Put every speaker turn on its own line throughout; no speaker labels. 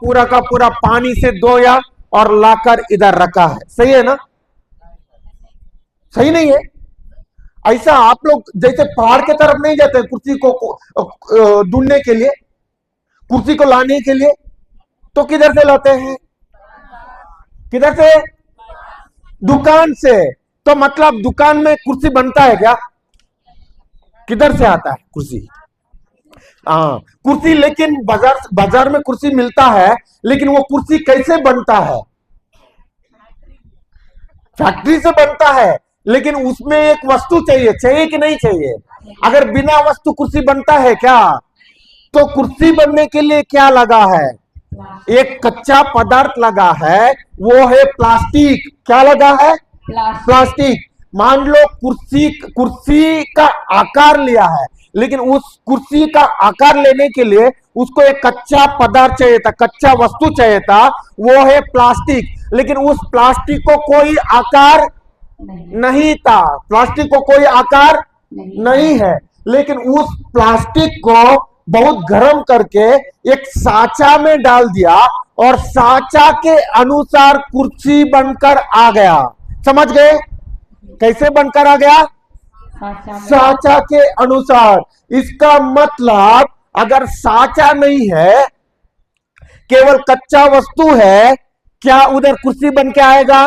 पूरा का पूरा पानी से धोया और लाकर इधर रखा है। सही है ना? सही नहीं है? ऐसा आप लोग जैसे पहाड़ के तरफ नहीं जाते कुर्सी को ढूंढने के लिए, कुर्सी को लाने के लिए, तो किधर से लाते हैं? किधर से? दुकान से। तो मतलब दुकान में कुर्सी बनता है क्या? किधर से आता है कुर्सी? हाँ, कुर्सी, लेकिन बाजार में कुर्सी मिलता है, लेकिन वो कुर्सी कैसे बनता है? फैक्ट्री से बनता है, लेकिन उसमें एक वस्तु चाहिए, चाहिए कि नहीं चाहिए? अगर बिना वस्तु कुर्सी बनता है क्या? तो कुर्सी बनने के लिए क्या लगा है? एक कच्चा पदार्थ लगा है, वो है प्लास्टिक। क्या लगा है? प्लास्टिक। मान लो कुर्सी का आकार लिया है, लेकिन उस कुर्सी का आकार लेने के लिए उसको एक कच्चा पदार्थ चाहिए था, कच्चा वस्तु चाहिए था, वो है प्लास्टिक। लेकिन उस प्लास्टिक को कोई आकार नहीं था, प्लास्टिक को कोई आकार नहीं है, लेकिन उस प्लास्टिक को बहुत गर्म करके एक साचा में डाल दिया और साचा के अनुसार कुर्सी बनकर आ गया। समझ गए? कैसे बनकर आ गया? साचा के अनुसार। इसका मतलब अगर साचा नहीं है, केवल कच्चा वस्तु है, क्या उधर कुर्सी बन के आएगा?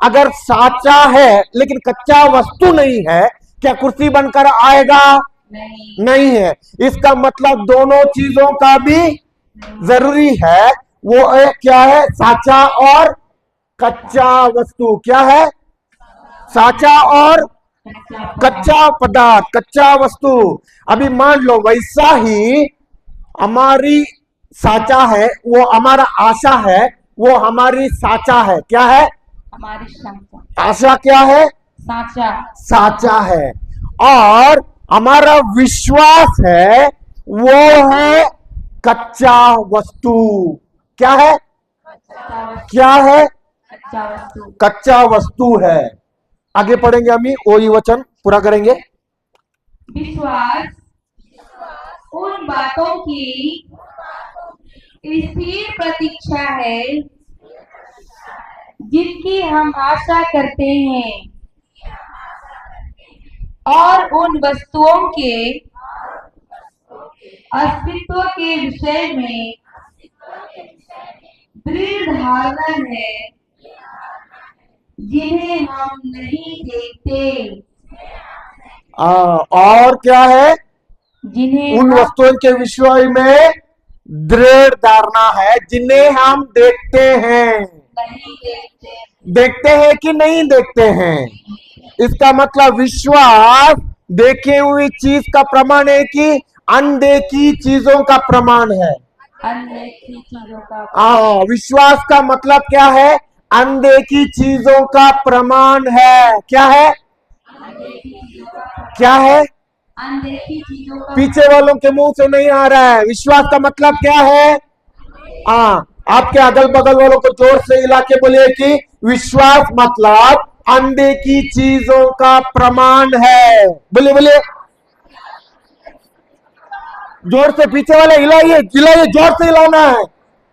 अगर साचा है लेकिन कच्चा वस्तु नहीं है, क्या कुर्सी बनकर आएगा? नहीं है। इसका मतलब दोनों चीजों का भी जरूरी है। वो है क्या है? साचा और कच्चा वस्तु। क्या है? साचा और कच्चा पदार्थ, कच्चा वस्तु। अभी मान लो वैसा ही हमारी साचा है, वो हमारा आशा है, वो हमारी साचा है। क्या है?
हमारी साचा।
आशा क्या है?
साचा।
साचा है। और हमारा विश्वास है, वो है कच्चा वस्तु। क्या है? क्या है?
कच्चा वस्तु।
कच्चा वस्तु है। आगे पढ़ेंगे, हम वही वचन पूरा करेंगे।
विश्वास उन बातों की स्थिर प्रतीक्षा है जिनकी हम आशा करते हैं, और उन वस्तुओं के अस्तित्व के विषय में दृढ़ धारणा है जिन्हें हम नहीं देखते।
और क्या है?
जिन्हें
उन वस्तुओं के विषय में दृढ़ धारणा है जिन्हें हम देखते हैं।
नहीं देखते।
देखते हैं कि नहीं देखते हैं? इसका मतलब विश्वास देखे हुई चीज का प्रमाण है कि अनदेखी चीजों का प्रमाण है?
अनदेखी चीजों का।
विश्वास का मतलब क्या है? अनदेखी चीजों का प्रमाण है। क्या है? क्या है?
अनदेखी चीजों का।
पीछे वालों के मुंह से नहीं आ रहा है। विश्वास का मतलब क्या है? आपके अगल बगल वालों को जोर से हिला के बोलिए कि विश्वास मतलब अनदेखी चीजों का प्रमाण है। बोलिए बोलिए जोर से। पीछे वाले हिलाइए, हिलाइए, जोर से हिलाना है।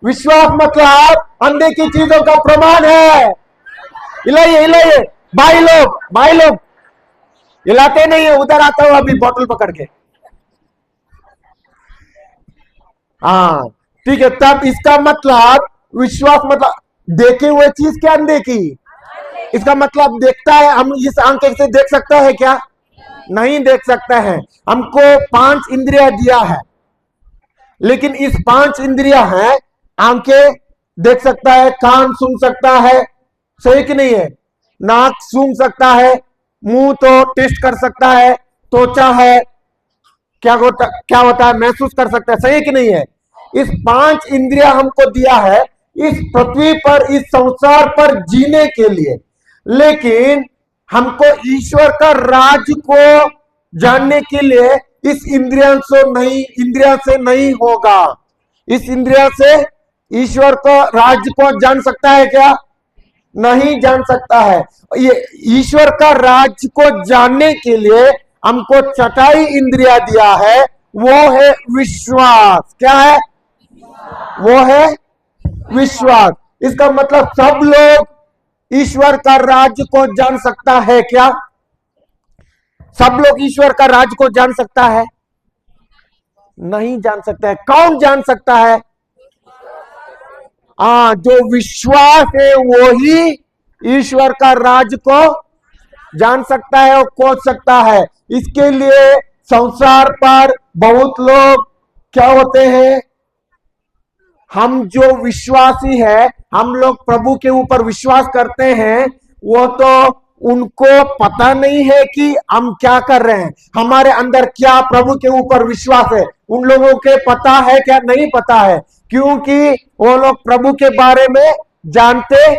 विश्वास मतलब अनदेखी चीजों का प्रमाण है। हिलाइए हिलाइए। भाई लोग हिलाते नहीं है। उधर आता हूं अभी बोतल पकड़ के। हाँ ठीक है। तब इसका मतलब विश्वास मतलब देखे हुए चीज क्या अनदेखी? इसका मतलब देखता है। हम इस आंख से देख सकता है क्या? नहीं देख सकता है। हमको 5 इंद्रियां दिया है, लेकिन इस 5 इंद्रियां हैं। आंखें देख सकता है, कान सुन सकता है, सही कि नहीं है? नाक सूंघ सकता है, मुंह तो टेस्ट कर सकता है, त्वचा है, क्या होता है, महसूस कर सकता है, सही कि नहीं है? इस 5 इंद्रियां हमको दिया है इस पृथ्वी पर, इस संसार पर जीने के लिए। लेकिन हमको ईश्वर का राज को जानने के लिए इस इंद्रियों से नहीं होगा। इस इंद्रिया से ईश्वर को राज को जान सकता है क्या? नहीं जान सकता है। ये ईश्वर का राज को जानने के लिए हमको चौथी इंद्रिया दिया है, वो है विश्वास। क्या है? वो है विश्वास। इसका मतलब सब लोग ईश्वर का राज्य को जान सकता है क्या? सब लोग ईश्वर का राज्य को जान सकता है? नहीं जान सकता है। कौन जान सकता है? जो विश्वास है वो ही ईश्वर का राज्य को जान सकता है और खोज सकता है। इसके लिए संसार पर बहुत लोग क्या होते हैं, हम जो विश्वासी है, हम लोग प्रभु के ऊपर विश्वास करते हैं, वो तो उनको पता नहीं है कि हम क्या कर रहे हैं, हमारे अंदर क्या प्रभु के ऊपर विश्वास है। उन लोगों के पता है क्या? नहीं पता है, क्योंकि वो लोग प्रभु के बारे में जानते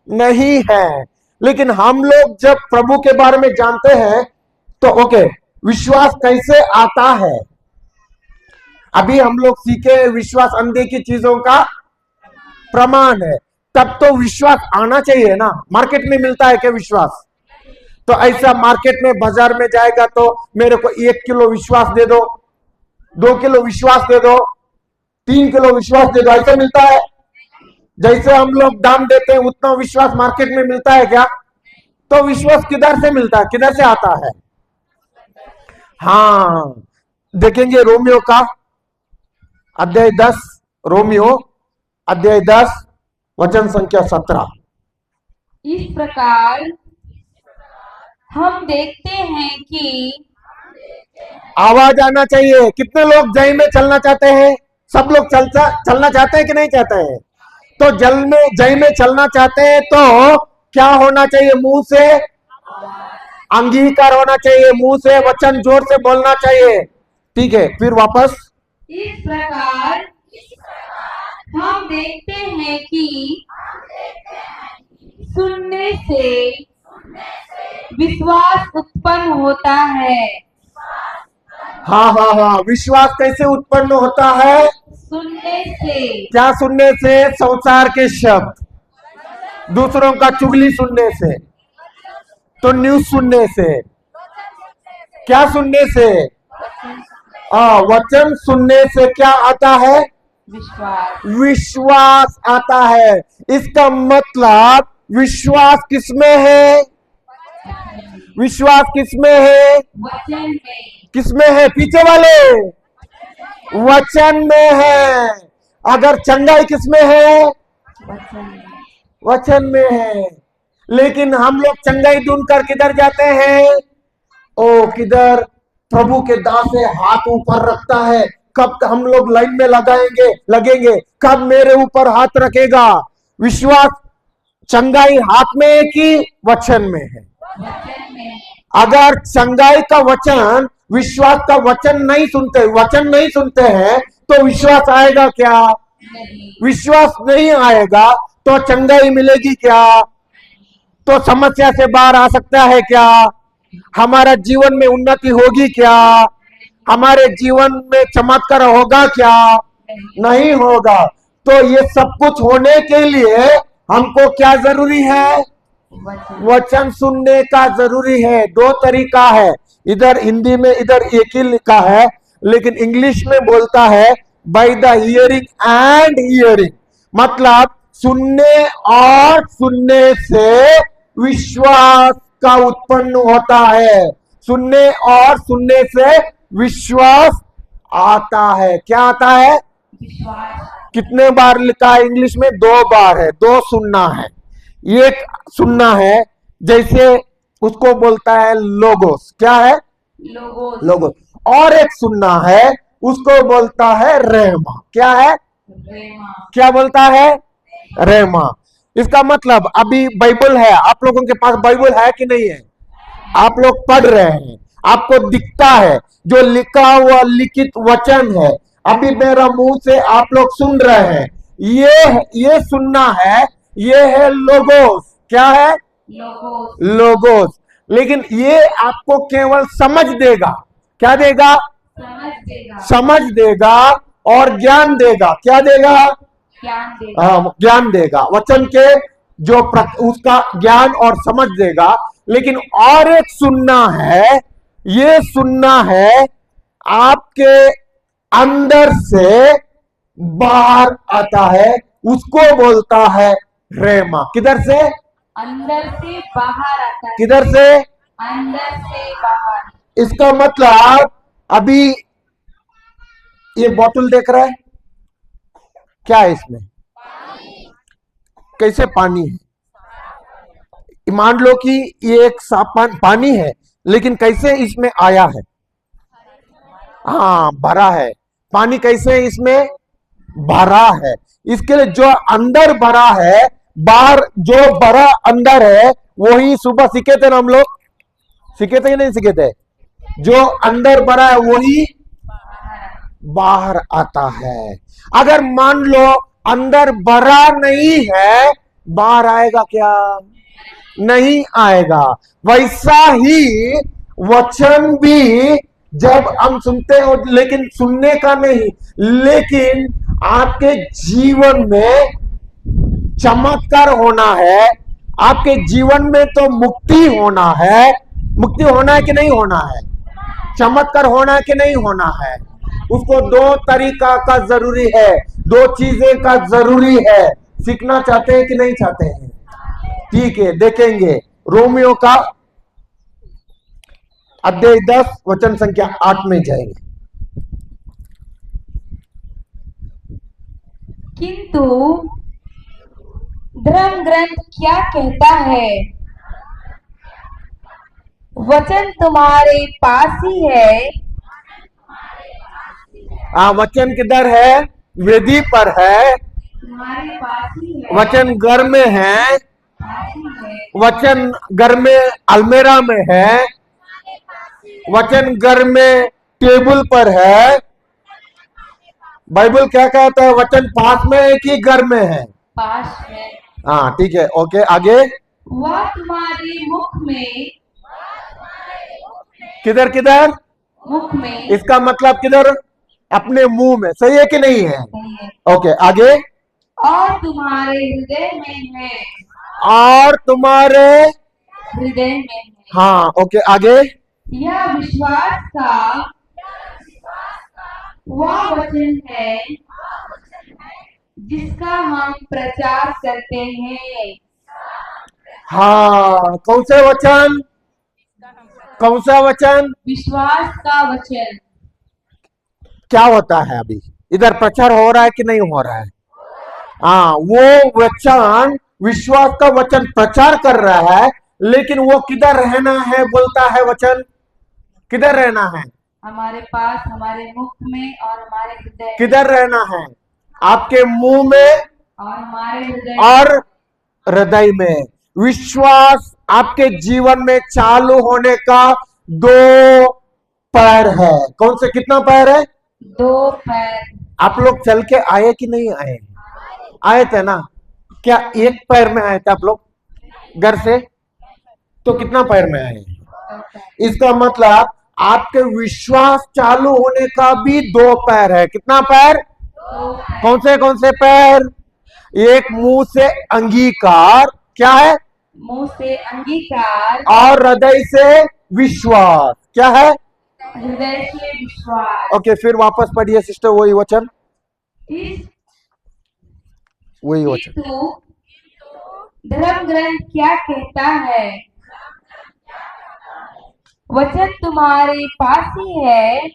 नहीं है। लेकिन हम लोग जब प्रभु के बारे में जानते हैं तो ओके, विश्वास कैसे आता है? अभी हम लोग सीखे विश्वास अनदेखी चीजों का प्रमाण है। तब तो विश्वास आना चाहिए ना। मार्केट में मिलता है क्या विश्वास? तो ऐसा मार्केट में बाजार में जाएगा तो मेरे को 1 किलो विश्वास दे दो, 2 किलो विश्वास दे दो, 3 किलो विश्वास दे दो, ऐसा मिलता है? जैसे हम लोग दाम देते हैं उतना विश्वास मार्केट में मिलता है क्या? तो विश्वास किधर से मिलता है, किधर से आता है? हाँ, देखेंगे रोमियो का अध्याय 10, रोमियो अध्याय 10 वचन संख्या 17।
इस प्रकार हम देखते हैं कि
आवाज आना चाहिए। कितने लोग जय में चलना चाहते हैं? सब लोग चलना चाहते हैं कि नहीं चाहते हैं? तो जय में चलना चाहते हैं तो क्या होना चाहिए? मुंह से अंगीकार होना चाहिए, मुंह से वचन जोर से बोलना चाहिए। ठीक है, फिर वापस।
इस प्रकार हम देखते हैं कि सुनने से विश्वास उत्पन्न होता है।
हाँ, विश्वास कैसे उत्पन्न होता है?
सुनने से। क्या
सुनने से? संसार के शब्द, दूसरों का चुगली सुनने से, तो न्यूज सुनने से। क्या सुनने से? वचन सुनने से क्या आता है? विश्वास आता है। इसका मतलब विश्वास किसमें है? विश्वास किसमें है?
वचन में।
किसमें है? पीछे वाले वचन में है। अगर चंगाई किसमें है? वचन में है। लेकिन हम लोग चंगाई ढूंढ कर किधर जाते हैं? किधर? प्रभु के दास से हाथ ऊपर रखता है। कब हम लोग लाइन में लगेंगे, कब मेरे ऊपर हाथ रखेगा? विश्वास चंगाई हाथ में है कि वचन में है? अगर चंगाई का वचन विश्वास का वचन नहीं सुनते हैं तो विश्वास आएगा क्या? विश्वास नहीं आएगा तो चंगाई मिलेगी क्या? तो समस्या से बाहर आ सकता है क्या? हमारा जीवन में उन्नति होगी क्या? हमारे जीवन में चमत्कार होगा क्या? नहीं होगा। तो ये सब कुछ होने के लिए हमको क्या जरूरी है? वचन सुनने का जरूरी है। 2 तरीका है, इधर हिंदी में इधर एक ही लिखा है, लेकिन इंग्लिश में बोलता है by the hearing and hearing. मतलब सुनने और सुनने से विश्वास का उत्पन्न होता है। सुनने और सुनने से विश्वास आता है। क्या आता है? कितने बार लिखा है इंग्लिश में? 2 बार है। 2 सुनना है। एक सुनना है, जैसे उसको बोलता है लोगोस। क्या है? लोगोस। और एक सुनना है, उसको बोलता है रेमा। क्या है? क्या बोलता है? रेमा। इसका मतलब अभी बाइबल है, आप लोगों के पास बाइबल है कि नहीं है? आप लोग पढ़ रहे हैं, आपको दिखता है जो लिखा हुआ लिखित वचन है। अभी मेरा मुंह से आप लोग सुन रहे हैं, ये सुनना है, ये है लोगोस। क्या है? लोगोस। लेकिन ये आपको केवल समझ देगा। क्या देगा? समझ देगा और ज्ञान देगा। क्या देगा? ज्ञान देगा। वचन के जो उसका ज्ञान और समझ देगा। लेकिन और एक सुनना है, ये सुनना है आपके अंदर से बाहर आता है, उसको बोलता है रेमा। किधर से?
अंदर से बाहर आता है।
किधर से?
अंदर से बाहर।
इसका मतलब अभी ये बोतल देख रहा है, क्या है इसमें? कैसे पानी है? मान लो कि ये एक साफ पानी है, लेकिन कैसे इसमें आया है? हाँ, भरा है। पानी कैसे इसमें भरा है? इसके लिए जो अंदर भरा है, बाहर जो भरा अंदर है, वही सुबह सीखे थे ना हम लोग, सीखे थे कि नहीं सीखे थे? जो अंदर भरा है वही बाहर आता है। अगर मान लो अंदर भरा नहीं है, बाहर आएगा क्या? नहीं आएगा। वैसा ही वचन भी जब हम सुनते हैं, लेकिन सुनने का नहीं, लेकिन आपके जीवन में चमत्कार होना है, आपके जीवन में तो मुक्ति होना है। मुक्ति होना है कि नहीं होना है? चमत्कार होना है कि नहीं होना है? उसको दो तरीका का जरूरी है, दो चीजें का जरूरी है। सीखना चाहते हैं कि नहीं चाहते हैं? ठीक है, देखेंगे रोमियो का अध्याय 10 वचन संख्या 8 में जाएंगे।
किंतु धर्म ग्रंथ क्या कहता है? वचन तुम्हारे पास ही है।
वचन किधर है? वेदी पर है।
तुम्हारे पास ही है।
वचन घर में है।
पास ही है।
वचन घर में अलमेरा में है। वचन घर में टेबल पर है। बाइबल क्या कहता है? वचन पास में है कि घर में है?
पास में।
हाँ, ठीक है, ओके, आगे।
वह तुम्हारे मुख में।
किधर किधर?
मुख में।
इसका मतलब किधर? अपने मुंह में। सही है कि नहीं है?
सही है।
ओके, आगे।
और तुम्हारे हृदय में है।
और तुम्हारे
हृदय में है।
हाँ, ओके, आगे।
यह विश्वास का वह वचन है जिसका हम प्रचार करते हैं।
हाँ, कौन से वचन? कौन सा वचन?
विश्वास का वचन।
क्या होता है अभी? इधर प्रचार हो रहा है कि नहीं हो रहा है? हाँ, वो वचन, विश्वास का वचन प्रचार कर रहा है, लेकिन वो किधर रहना है? बोलता है वचन किधर रहना है?
हमारे पास, हमारे मुख में और हमारे हृदय में।
किधर रहना है? आपके मुंह में
और हमारे हृदय
और हृदय में। विश्वास आपके जीवन में चालू होने का दो पैर है। कौन से? कितना पैर है?
दो पैर।
आप लोग चल के आए कि नहीं आए? आए थे ना? क्या एक पैर में आए थे आप लोग घर से? तो कितना पैर में आए? इसका मतलब आपके विश्वास चालू होने का भी दो पैर है। कितना पैर? कौन से पैर? एक मुंह से अंगीकार, क्या है?
मुंह से अंगीकार
और हृदय से विश्वास, क्या है?
हृदय से विश्वास।
ओके, फिर वापस पढ़िए सिस्टर, वही वचन,
इस
वही वचन।
किंतु धर्म ग्रंथ क्या कहता है? वचन तुम्हारे पास ही है।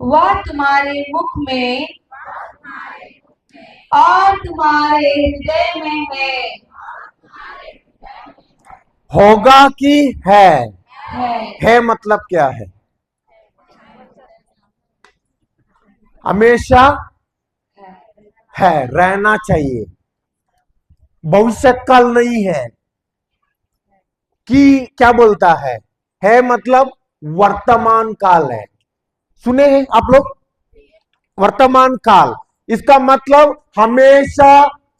वह तुम्हारे मुख में और तुम्हारे हृदय में है।
होगा कि है?
है।
मतलब क्या है? हमेशा है, रहना चाहिए। भविष्य काल नहीं है कि क्या बोलता है मतलब वर्तमान काल है। सुने हैं आप लोग? वर्तमान काल, इसका मतलब हमेशा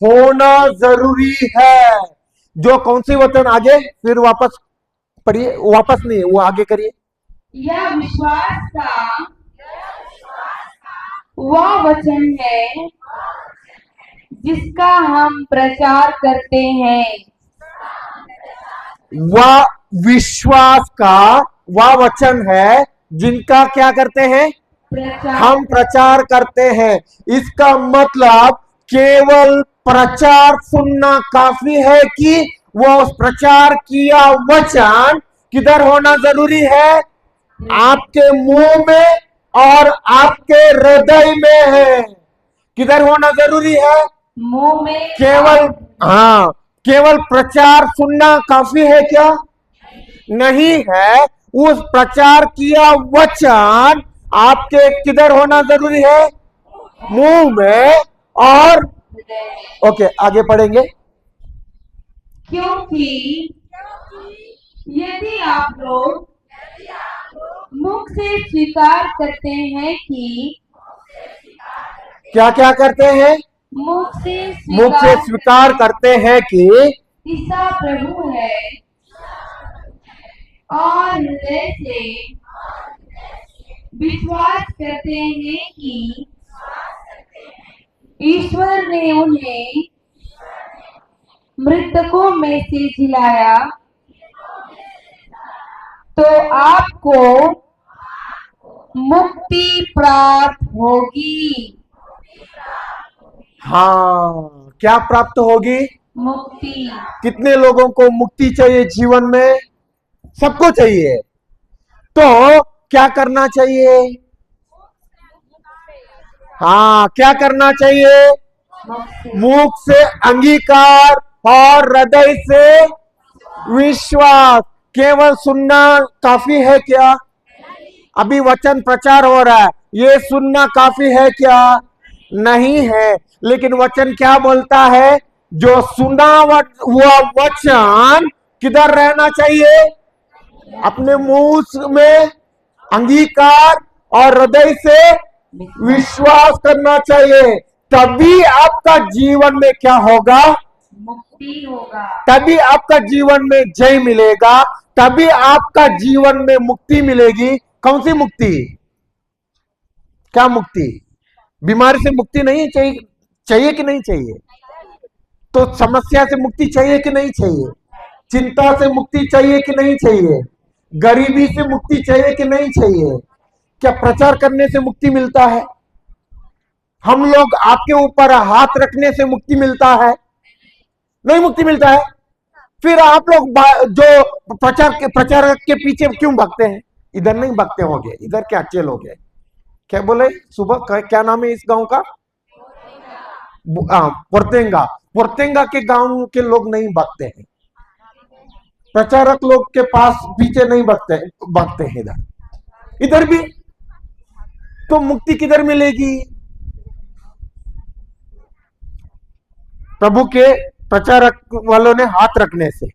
होना जरूरी है। जो कौन सी वचन? आगे फिर वापस पढ़िए, वापस नहीं, वो आगे करिए।
यह विश्वास का वह वचन है जिसका हम प्रचार करते हैं।
वह विश्वास का वह वचन है जिनका क्या करते हैं? हम प्रचार करते हैं। इसका मतलब केवल प्रचार सुनना काफी है कि वो प्रचार किया वचन किधर होना जरूरी है? आपके मुंह में और आपके हृदय में है। किधर होना जरूरी है?
मुंह में।
केवल केवल प्रचार सुनना काफी है क्या? नहीं है। उस प्रचार किया वचन आपके किधर होना जरूरी है? मुंह में और ओके, आगे पढ़ेंगे।
क्योंकि यदि आप लोग मुख से स्वीकार करते हैं कि
क्या क्या करते हैं?
मुख
से स्वीकार करते हैं कि
ईसा प्रभु है और हृदय से विश्वास करते हैं कि ईश्वर ने उन्हें मृतकों में से जिलाया, तो आपको मुक्ति प्राप्त होगी।
हाँ, क्या प्राप्त होगी?
मुक्ति।
कितने लोगों को मुक्ति चाहिए जीवन में? सबको चाहिए। तो क्या करना चाहिए? हाँ, क्या करना चाहिए? मुख से अंगीकार और हृदय से विश्वास। केवल सुनना काफी है क्या? अभी वचन प्रचार हो रहा है, ये सुनना काफी है क्या? नहीं है। लेकिन वचन क्या बोलता है? जो सुना हुआ वचन किधर रहना चाहिए? अपने मुंह में अंगीकार और हृदय से विश्वास करना चाहिए। तभी आपका जीवन में क्या होगा?
मुक्ति होगा।
तभी आपका जीवन में जय मिलेगा, तभी आपका जीवन में मुक्ति मिलेगी। कौन सी मुक्ति? क्या मुक्ति? बीमारी से मुक्ति नहीं चाहिए? चाहिए कि नहीं चाहिए? तो समस्या से मुक्ति चाहिए कि नहीं चाहिए? चिंता से मुक्ति चाहिए कि नहीं चाहिए? गरीबी से मुक्ति चाहिए कि नहीं चाहिए? क्या प्रचार करने से मुक्ति मिलता है? हम लोग आपके ऊपर हाथ रखने से मुक्ति मिलता है? नहीं मुक्ति मिलता है। फिर आप लोग जो प्रचारक के पीछे क्यों भागते हैं? इधर नहीं भागते होंगे, इधर क्या चलोगे? क्या बोले सुबह? क्या नाम है इस गांव का? पोर्तेंगा। पोर्तेंगा के गांव के लोग नहीं भागते हैं, प्रचारक लोग के पास पीछे नहीं भागते हैं। इधर भी तो मुक्ति किधर मिलेगी? प्रभु के प्रचारक वालों ने हाथ रखने से।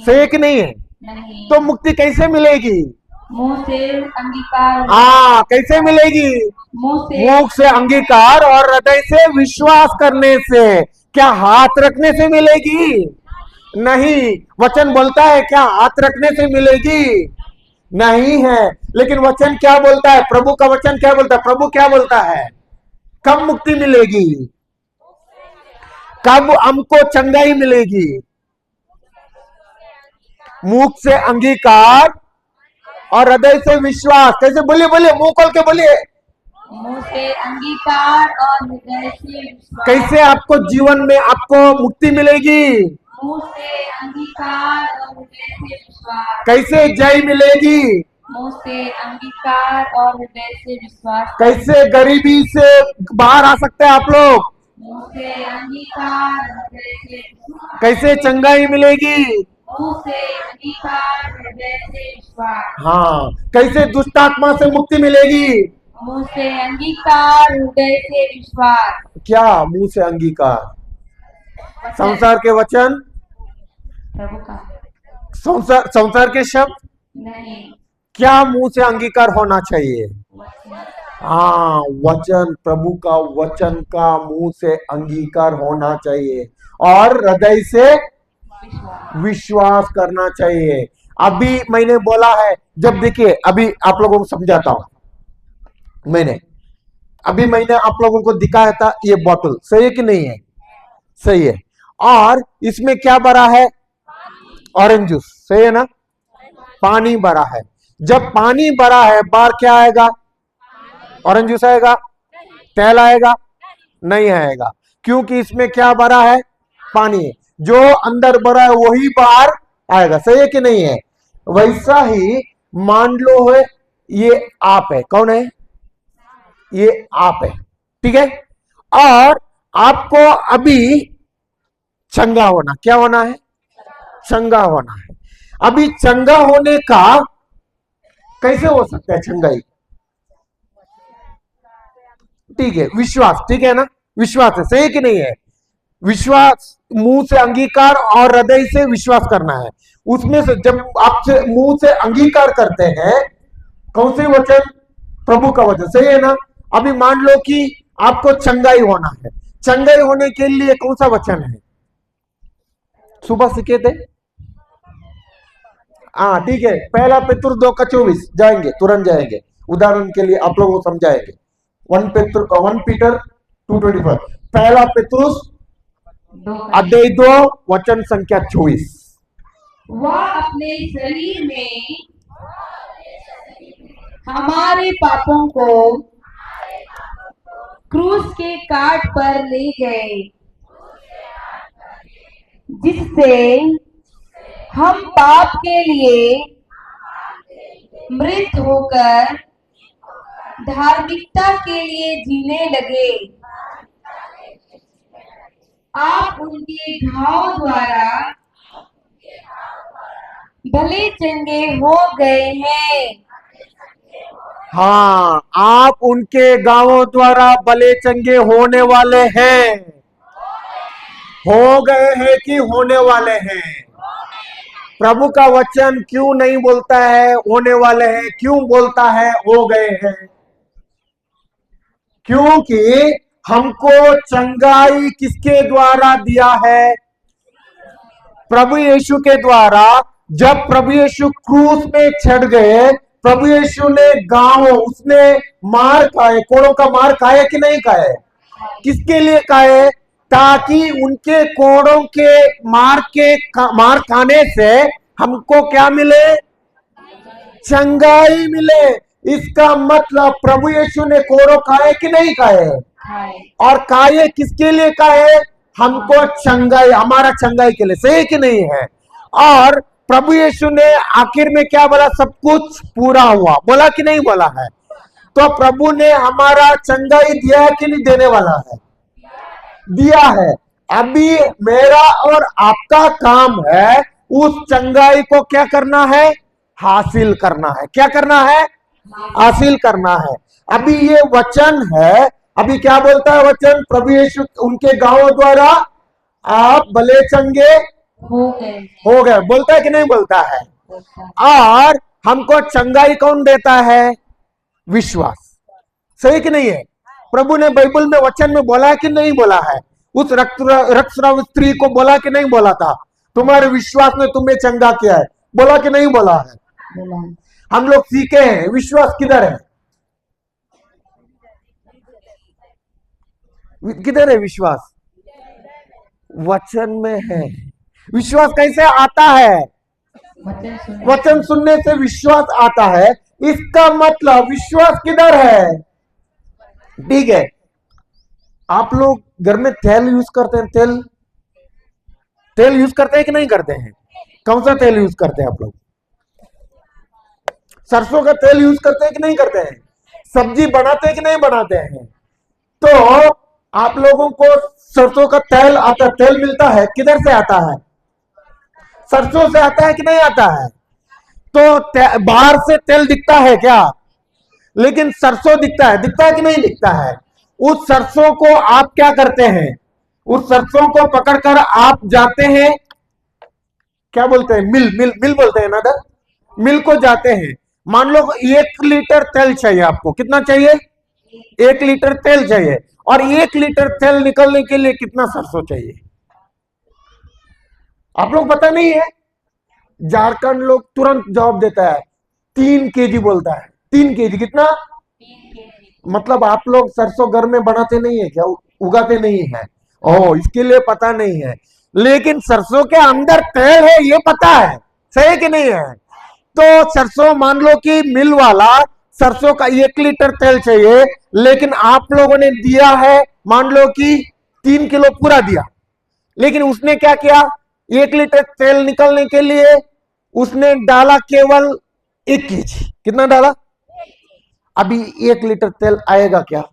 सही है कि नहीं है?
नहीं।
तो मुक्ति कैसे मिलेगी?
मुंह से अंगीकार।
कैसे मिलेगी? मुख से अंगीकार और हृदय से विश्वास करने से। क्या हाथ रखने से मिलेगी? नहीं। वचन बोलता है क्या हाथ रखने से मिलेगी? नहीं है। लेकिन वचन क्या बोलता है? प्रभु का वचन क्या बोलता है? प्रभु क्या बोलता है? कब मुक्ति मिलेगी? कब हमको चंगाई मिलेगी? मुख से अंगीकार और हृदय से विश्वास। कैसे? बोलिए बोलिए, मुंह खोल के बोलिए।
मुंह से अंगीकार और हृदय से विश्वास।
कैसे आपको जीवन में आपको मुक्ति मिलेगी?
मुंह से अंगीकार और हृदय से विश्वास।
कैसे जय मिलेगी?
मुंह से अंगीकार और हृदय से विश्वास।
कैसे गरीबी से बाहर आ सकते हैं आप लोग?
मुंह से अंगीकार हृदय से विश्वास।
कैसे चंगाई मिलेगी?
मुंह से अंगीकार हृदय से विश्वास।
हाँ। कैसे दुष्ट आत्मा से मुक्ति मिलेगी?
मुंह से अंगीकार हृदय से विश्वास।
क्या मुंह से अंगीकार? संसार के वचन,
प्रभु का
संसार के शब्द
नहीं।
क्या मुंह से अंगीकार होना चाहिए? हाँ, वचन, प्रभु का वचन का मुंह से अंगीकार होना चाहिए और हृदय से विश्वास करना चाहिए। अभी मैंने बोला है, जब देखिए अभी आप लोगों को समझाता हूं। मैंने आप लोगों को दिखाया था ये बोतल, सही है कि नहीं है? सही है। और इसमें क्या भरा है? ऑरेंज जूस, सही है ना? पानी भरा है। जब पानी भरा है, बाहर क्या आएगा? ऑरेंज जूस आएगा? तेल आएगा? नहीं आएगा, क्योंकि इसमें क्या भरा है? पानी है। जो अंदर भरा है वही बाहर आएगा, सही है कि नहीं है? वैसा ही मान लो है, ये आप है, कौन है? ये आप है, ठीक है। और आपको अभी चंगा होना, क्या होना है? चंगा होना है। अभी चंगा होने का कैसे हो सकता है चंगाई? ठीक है, विश्वास, ठीक है ना? विश्वास है, सही है कि नहीं है? विश्वास, मुंह से अंगीकार और हृदय से विश्वास करना है। उसमें से जब आप मुंह से अंगीकार करते हैं, कौन से वचन? प्रभु का वचन, सही है ना? अभी मान लो कि आपको चंगाई होना है, चंगाई होने के लिए कौन सा वचन है? सुबह सीखे थे, हाँ ठीक है, पहला पेतुर 2:24 जाएंगे, तुरंत जाएंगे, उदाहरण के लिए आप लोगों को समझाएंगे। 1 पीटर 2:25, पहला पेतरुस अध्याय 2 वचन संख्या 24।
वह अपने शरीर में हमारे पापों को क्रूस के काट पर ले गए, जिससे हम पाप के लिए मृत होकर धार्मिकता के लिए जीने लगे। आप उनके घाव द्वारा भले चंगे हो गए हैं।
हाँ, आप उनके गांवों द्वारा भले चंगे होने वाले हैं। हो गए हैं कि होने वाले हैं? प्रभु का वचन क्यों नहीं बोलता है होने वाले हैं, क्यों बोलता है हो गए हैं? क्योंकि हमको चंगाई किसके द्वारा दिया है? प्रभु यीशु के द्वारा। जब प्रभु यीशु क्रूस में चढ़ गए, प्रभु यीशु ने गांव, उसने मार खाए, कोड़ों का मार खाए कि नहीं खाए? किसके लिए खाए? ताकि उनके कोड़ों के मार खाने से हमको क्या मिले? चंगाई मिले। इसका मतलब प्रभु यीशु ने कोड़ों खाए कि नहीं खाए? और खाए किसके लिए खाए? हमको चंगाई, हमारा चंगाई के लिए, सही कि नहीं है? और प्रभु यीशु ने आखिर में क्या बोला? सब कुछ पूरा हुआ, बोला कि नहीं बोला है? तो प्रभु ने हमारा चंगाई दिया है कि नहीं देने वाला है? दिया है। अभी मेरा और आपका काम है उस चंगाई को क्या करना है? हासिल करना है। क्या करना है? हासिल करना है। अभी ये वचन है, अभी क्या बोलता है वचन? प्रभु यीशु उनके गांवों द्वारा आप भले चंगे हो गए, बोलता है कि नहीं बोलता है? और हमको चंगाई कौन देता है? विश्वास, सही कि नहीं है? प्रभु ने बाइबल में वचन में बोला है कि नहीं बोला है? उस रक्तस्राव स्त्री को बोला कि नहीं बोला था? तुम्हारे विश्वास ने तुम्हें चंगा किया है, बोला कि नहीं बोला है? हम लोग सीखे हैं विश्वास किधर है? किधर है विश्वास? वचन में है। विश्वास कैसे आता है? वचन सुनने से विश्वास आता है। इसका मतलब विश्वास किधर है? ठीक है, आप लोग घर में तेल यूज करते हैं? तेल यूज करते हैं कि नहीं करते हैं? कौन सा तेल यूज करते हैं आप लोग? सरसों का तेल यूज करते हैं कि नहीं करते हैं? सब्जी बनाते हैं कि नहीं बनाते हैं? तो आप लोगों को सरसों का तेल आता, तेल मिलता है, किधर से आता है? सरसों से आता है कि नहीं आता है? तो बाहर से तेल दिखता है क्या? लेकिन सरसों दिखता है कि नहीं दिखता है? उस सरसों को आप क्या करते हैं? उस सरसों को पकड़कर आप जाते हैं, क्या बोलते हैं? मिल बोलते हैं ना, मिल को जाते हैं। मान लो 1 लीटर तेल चाहिए आपको, कितना चाहिए? 1 लीटर तेल चाहिए। और 1 लीटर तेल निकलने के लिए कितना सरसों चाहिए? आप लोग पता नहीं है? झारखंड लोग तुरंत जवाब देता है, 3 केजी बोलता है। 3 केजी कितना? मतलब आप लोग सरसों घर में बनाते नहीं है क्या? उगाते नहीं है? ओह, इसके लिए पता नहीं है। लेकिन सरसों के अंदर तेल है ये पता है, सही कि नहीं है? तो सरसों मान लो कि मिल वाला सरसों का 1 लीटर तेल चाहिए, लेकिन आप लोगों ने दिया है मान लो कि 3 किलो पूरा दिया, लेकिन उसने क्या किया, 1 लीटर तेल निकलने के लिए उसने डाला केवल 1 केजी। कितना डाला? अभी 1 लीटर तेल आएगा क्या?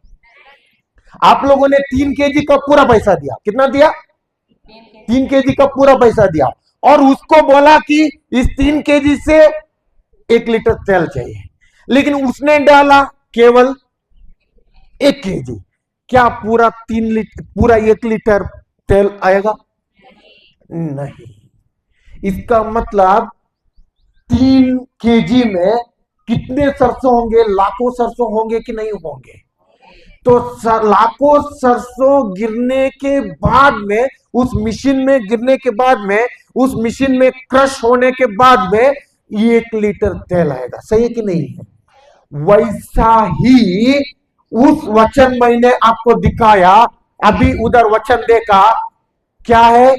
आप लोगों ने 3 केजी का पूरा पैसा दिया। कितना दिया? 3 केजी का पूरा पैसा दिया, और उसको बोला कि इस 3 केजी से 1 लीटर तेल चाहिए, लेकिन उसने डाला केवल 1 केजी। क्या पूरा 1 लीटर तेल आएगा? नहीं। इसका मतलब 3 केजी में कितने सरसों होंगे? लाखों सरसों होंगे कि नहीं होंगे? तो लाखों सरसों गिरने के बाद में, उस मशीन में गिरने के बाद में, उस मशीन में क्रश होने के बाद में 1 लीटर तेल आएगा। सही है कि नहीं है? वैसा ही उस वचन मैंने आपको दिखाया, अभी उधर वचन देखा, क्या है?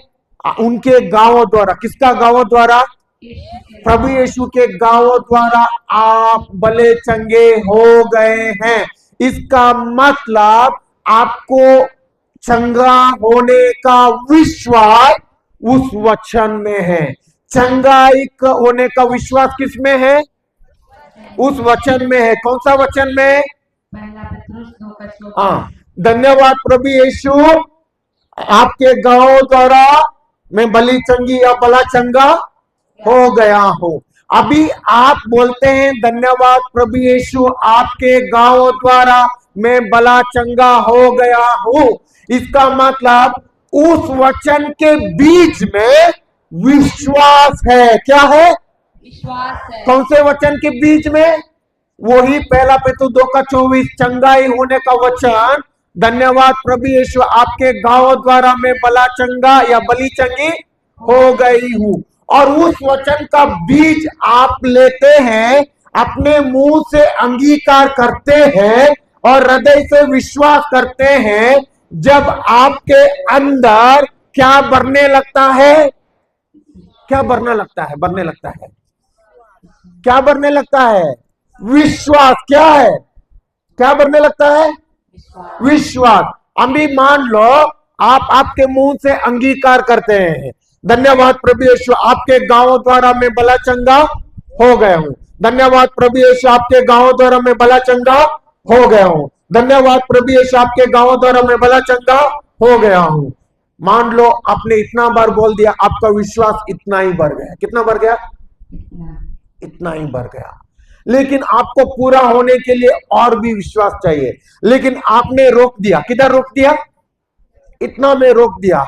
उनके गांवों द्वारा। किसका गांवों द्वारा? प्रभु यीशु के गांवों द्वारा आप भले चंगे हो गए हैं। इसका मतलब आपको चंगा होने का विश्वास उस वचन में है। चंगाई होने का विश्वास किस में है? उस वचन में है। कौन सा वचन में? हाँ, धन्यवाद प्रभु यीशु, आपके गांवों द्वारा मैं भली चंगी या भला चंगा हो गया हूं। अभी आप बोलते हैं धन्यवाद प्रभु यीशु, आपके गांवों द्वारा मैं भला चंगा हो गया हूं। इसका मतलब उस वचन के बीच में विश्वास है। क्या है?
विश्वास है।
कौन से वचन के बीच में? वही पहला पेतु 2:24, चंगाई होने का वचन। धन्यवाद प्रभु यीशु, आपके गांवों द्वारा मैं भला चंगा या भली चंगी हो गई हूं। और उस वचन का बीज आप लेते हैं, अपने मुंह से अंगीकार करते हैं और हृदय से विश्वास करते हैं। जब आपके अंदर क्या बढ़ने लगता है? क्या बढ़ने लगता है? बढ़ने लगता है। क्या बढ़ने लगता है? विश्वास। क्या है? क्या बढ़ने लगता है? विश्वास। अभी मान लो आप आपके मुंह से अंगीकार करते हैं, धन्यवाद प्रभु यीशु, आपके गांवों द्वारा मैं भला चंगा हो गया हूं। धन्यवाद प्रभु यीशु, आपके गांवों द्वारा मैं भला चंगा हो गया हूं। धन्यवाद प्रभु यीशु, आपके गांवों द्वारा मैं भला चंगा हो गया हूं। मान लो आपने इतना बार बोल दिया, आपका विश्वास इतना ही बढ़ गया। कितना बढ़ गया? इतना ही बढ़ गया। लेकिन आपको पूरा होने के लिए और भी विश्वास चाहिए, लेकिन आपने रोक दिया। किधर रोक दिया? इतना में रोक दिया।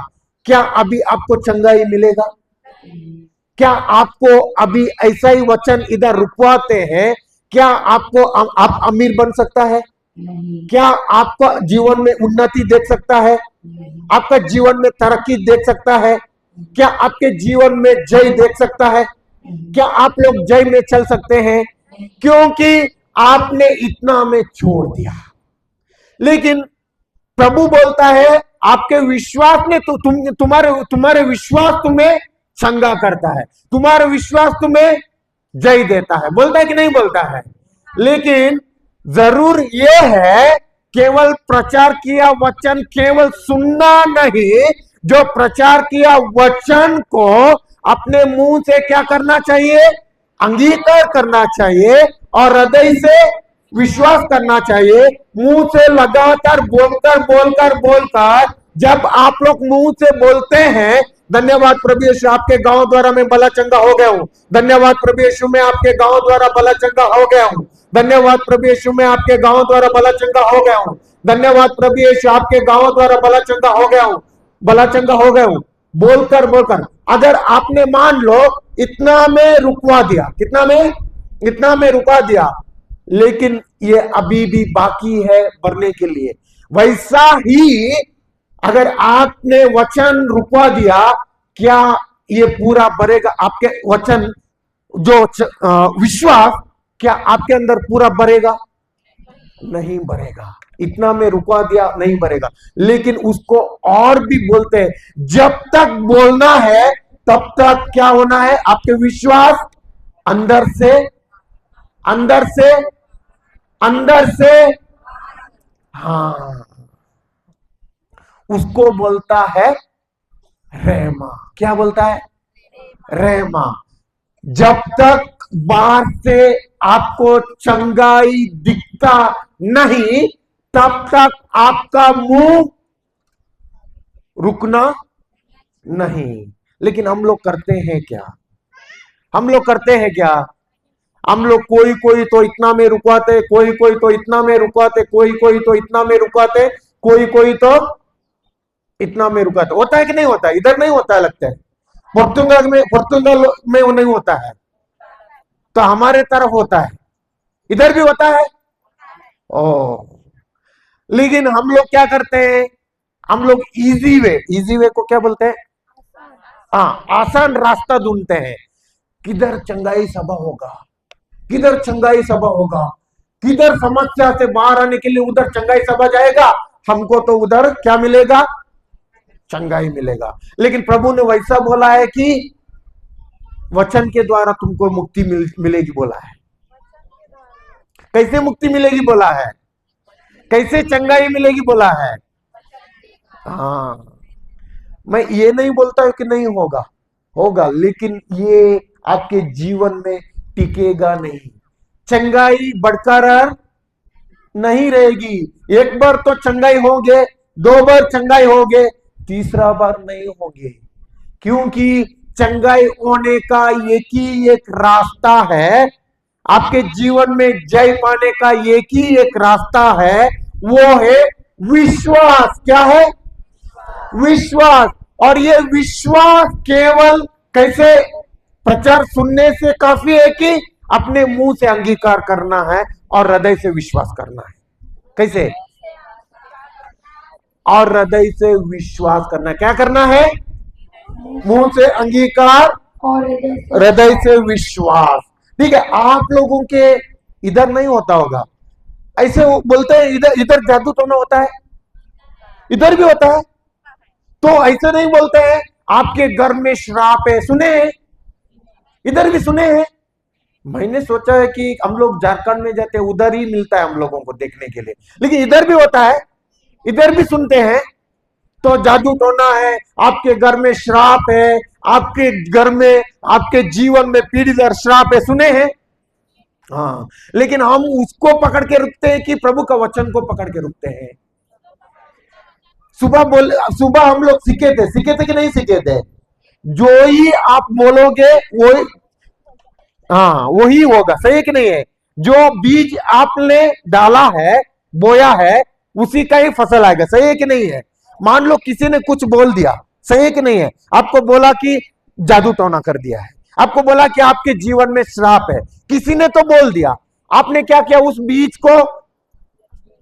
क्या अभी आपको चंगाई मिलेगा? क्या आपको अभी ऐसा ही वचन इधर रुकवाते हैं? क्या आपको आप अमीर बन सकता है? क्या आपका जीवन में उन्नति देख सकता है? आपका जीवन में तरक्की देख सकता है? क्या आपके जीवन में जय देख सकता है? क्या आप लोग जय में चल सकते हैं? क्योंकि आपने इतना में छोड़ दिया। लेकिन प्रभु बोलता है आपके विश्वास ने तो तुम्हारे विश्वास तुम्हें चंगा करता है, तुम्हारा विश्वास तुम्हें जय देता है। बोलता है कि नहीं बोलता है? लेकिन जरूर यह है, केवल प्रचार किया वचन केवल सुनना नहीं, जो प्रचार किया वचन को अपने मुंह से क्या करना चाहिए? अंगीकार करना चाहिए और हृदय से विश्वास करना चाहिए। मुंह से लगातार बोलकर जब आप लोग मुंह से बोलते हैं धन्यवाद प्रभु यीशु, आपके गांव द्वारा मैं भला चंगा हो गया हूं। धन्यवाद प्रभु यीशु, मैं आपके गांव द्वारा भला चंगा हो गया हूं। धन्यवाद प्रभु यीशु, मैं आपके गांव द्वारा भला चंगा हो गया हूं। धन्यवाद प्रभु यीशु, आपके गांव द्वारा भला चंगा हो गया हूं, भला चंगा हो गया हूं। बोलकर अगर आपने मान लो इतना में रुकवा दिया, कितना में? इतना में रुका दिया, लेकिन ये अभी भी बाकी है बढ़ने के लिए। वैसा ही अगर आपने वचन रुकवा दिया, क्या ये पूरा बढ़ेगा? आपके वचन जो विश्वास क्या आपके अंदर पूरा बढ़ेगा? नहीं बढ़ेगा। इतना में रुकवा दिया, नहीं बढ़ेगा। लेकिन उसको और भी बोलते हैं, जब तक बोलना है तब तक क्या होना है? आपके विश्वास अंदर से अंदर से, हाँ, उसको बोलता है रहमा। क्या बोलता है? रहमा। जब तक बाहर से आपको चंगाई दिखता नहीं, तब तक आपका मुंह रुकना नहीं। लेकिन हम लोग करते हैं क्या? हम लोग करते हैं क्या? हम लोग कोई कोई तो इतना में रुकवाते, कोई कोई तो इतना में रुकवाते, कोई कोई तो इतना में रुकवाते, कोई कोई तो इतना में रुकवाते। होता है कि नहीं होता? इधर नहीं होता है लगता है, पुर्तगाल में वो नहीं होता है, तो हमारे तरफ होता है, इधर भी होता है। ओ, लेकिन हम लोग क्या करते हैं? हम लोग इजी वे को क्या बोलते हैं? हाँ, आसान रास्ता ढूंढते हैं। किधर चंगाई सभा होगा, किधर चंगाई सभा होगा, किधर समस्या से बाहर आने के लिए उधर चंगाई सभा जाएगा, हमको तो उधर क्या मिलेगा? चंगाई मिलेगा। लेकिन प्रभु ने वैसा बोला है कि वचन के द्वारा तुमको मुक्ति मिलेगी बोला है। कैसे मुक्ति मिलेगी बोला है? कैसे चंगाई मिलेगी बोला है? हाँ, मैं ये नहीं बोलता हूं कि नहीं होगा, होगा, लेकिन ये आपके जीवन में टिकेगा नहीं। चंगाई बरकरार नहीं रहेगी। एक बार तो चंगाई होगे, 2 बार चंगाई होगे, तीसरा बार नहीं होगे, क्योंकि चंगाई होने का एक रास्ता है। आपके जीवन में जय पाने का एक रास्ता है, वो है विश्वास। क्या है? विश्वास। और ये विश्वास केवल कैसे? प्रचार सुनने से काफी है कि अपने मुंह से अंगीकार करना है और हृदय से विश्वास करना है। कैसे? और हृदय से विश्वास करना है। क्या करना है? मुंह से अंगीकार
और
हृदय से विश्वास। ठीक है, आप लोगों के इधर नहीं होता होगा, ऐसे वो बोलते हैं इधर इधर जादू टोना होता है, इधर भी होता है, तो ऐसे नहीं बोलते हैं आपके घर में श्राप है। सुने हैं, इधर भी सुने हैं। मैंने सोचा है कि हम लोग झारखंड में जाते हैं, उधर ही मिलता है हम लोगों को देखने के लिए, लेकिन इधर भी होता है, इधर भी सुनते हैं। तो जादू टोना है, आपके घर में श्राप है, आपके घर में, आपके जीवन में पीढ़ी दर श्राप है, सुने हैं। हाँ, लेकिन हम उसको पकड़ के रुकते हैं कि प्रभु का वचन को पकड़ के रुकते हैं। सुबह हम लोग सीखे थे कि नहीं सीखे थे? जो ही आप बोलोगे वही, हाँ, वही होगा। सही कि नहीं है? जो बीज आपने डाला है, बोया है, उसी का ही फसल आएगा। सही है कि नहीं है? मान लो किसी ने कुछ बोल दिया, सही है कि नहीं है? आपको बोला कि जादू टोना कर दिया है, आपको बोला कि आपके जीवन में श्राप है, किसी ने तो बोल दिया, आपने क्या किया? उस बीज को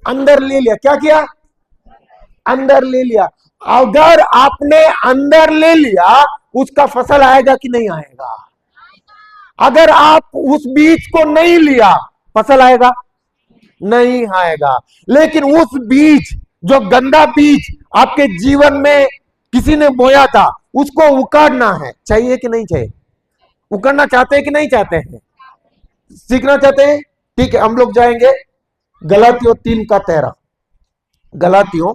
अंदर ले लिया। क्या किया? अंदर ले लिया। अगर आपने अंदर ले लिया, उसका फसल आएगा कि नहीं आएगा? अगर आप उस बीज को नहीं लिया, फसल आएगा? नहीं आएगा। लेकिन उस बीज, जो गंदा बीज आपके जीवन में किसी ने बोया था, उसको उखाड़ना है। चाहिए कि नहीं चाहिए? उखाड़ना चाहते हैं कि नहीं चाहते हैं? सीखना चाहते हैं? ठीक है, हम लोग जाएंगे गलातियों 3:13। गलातियों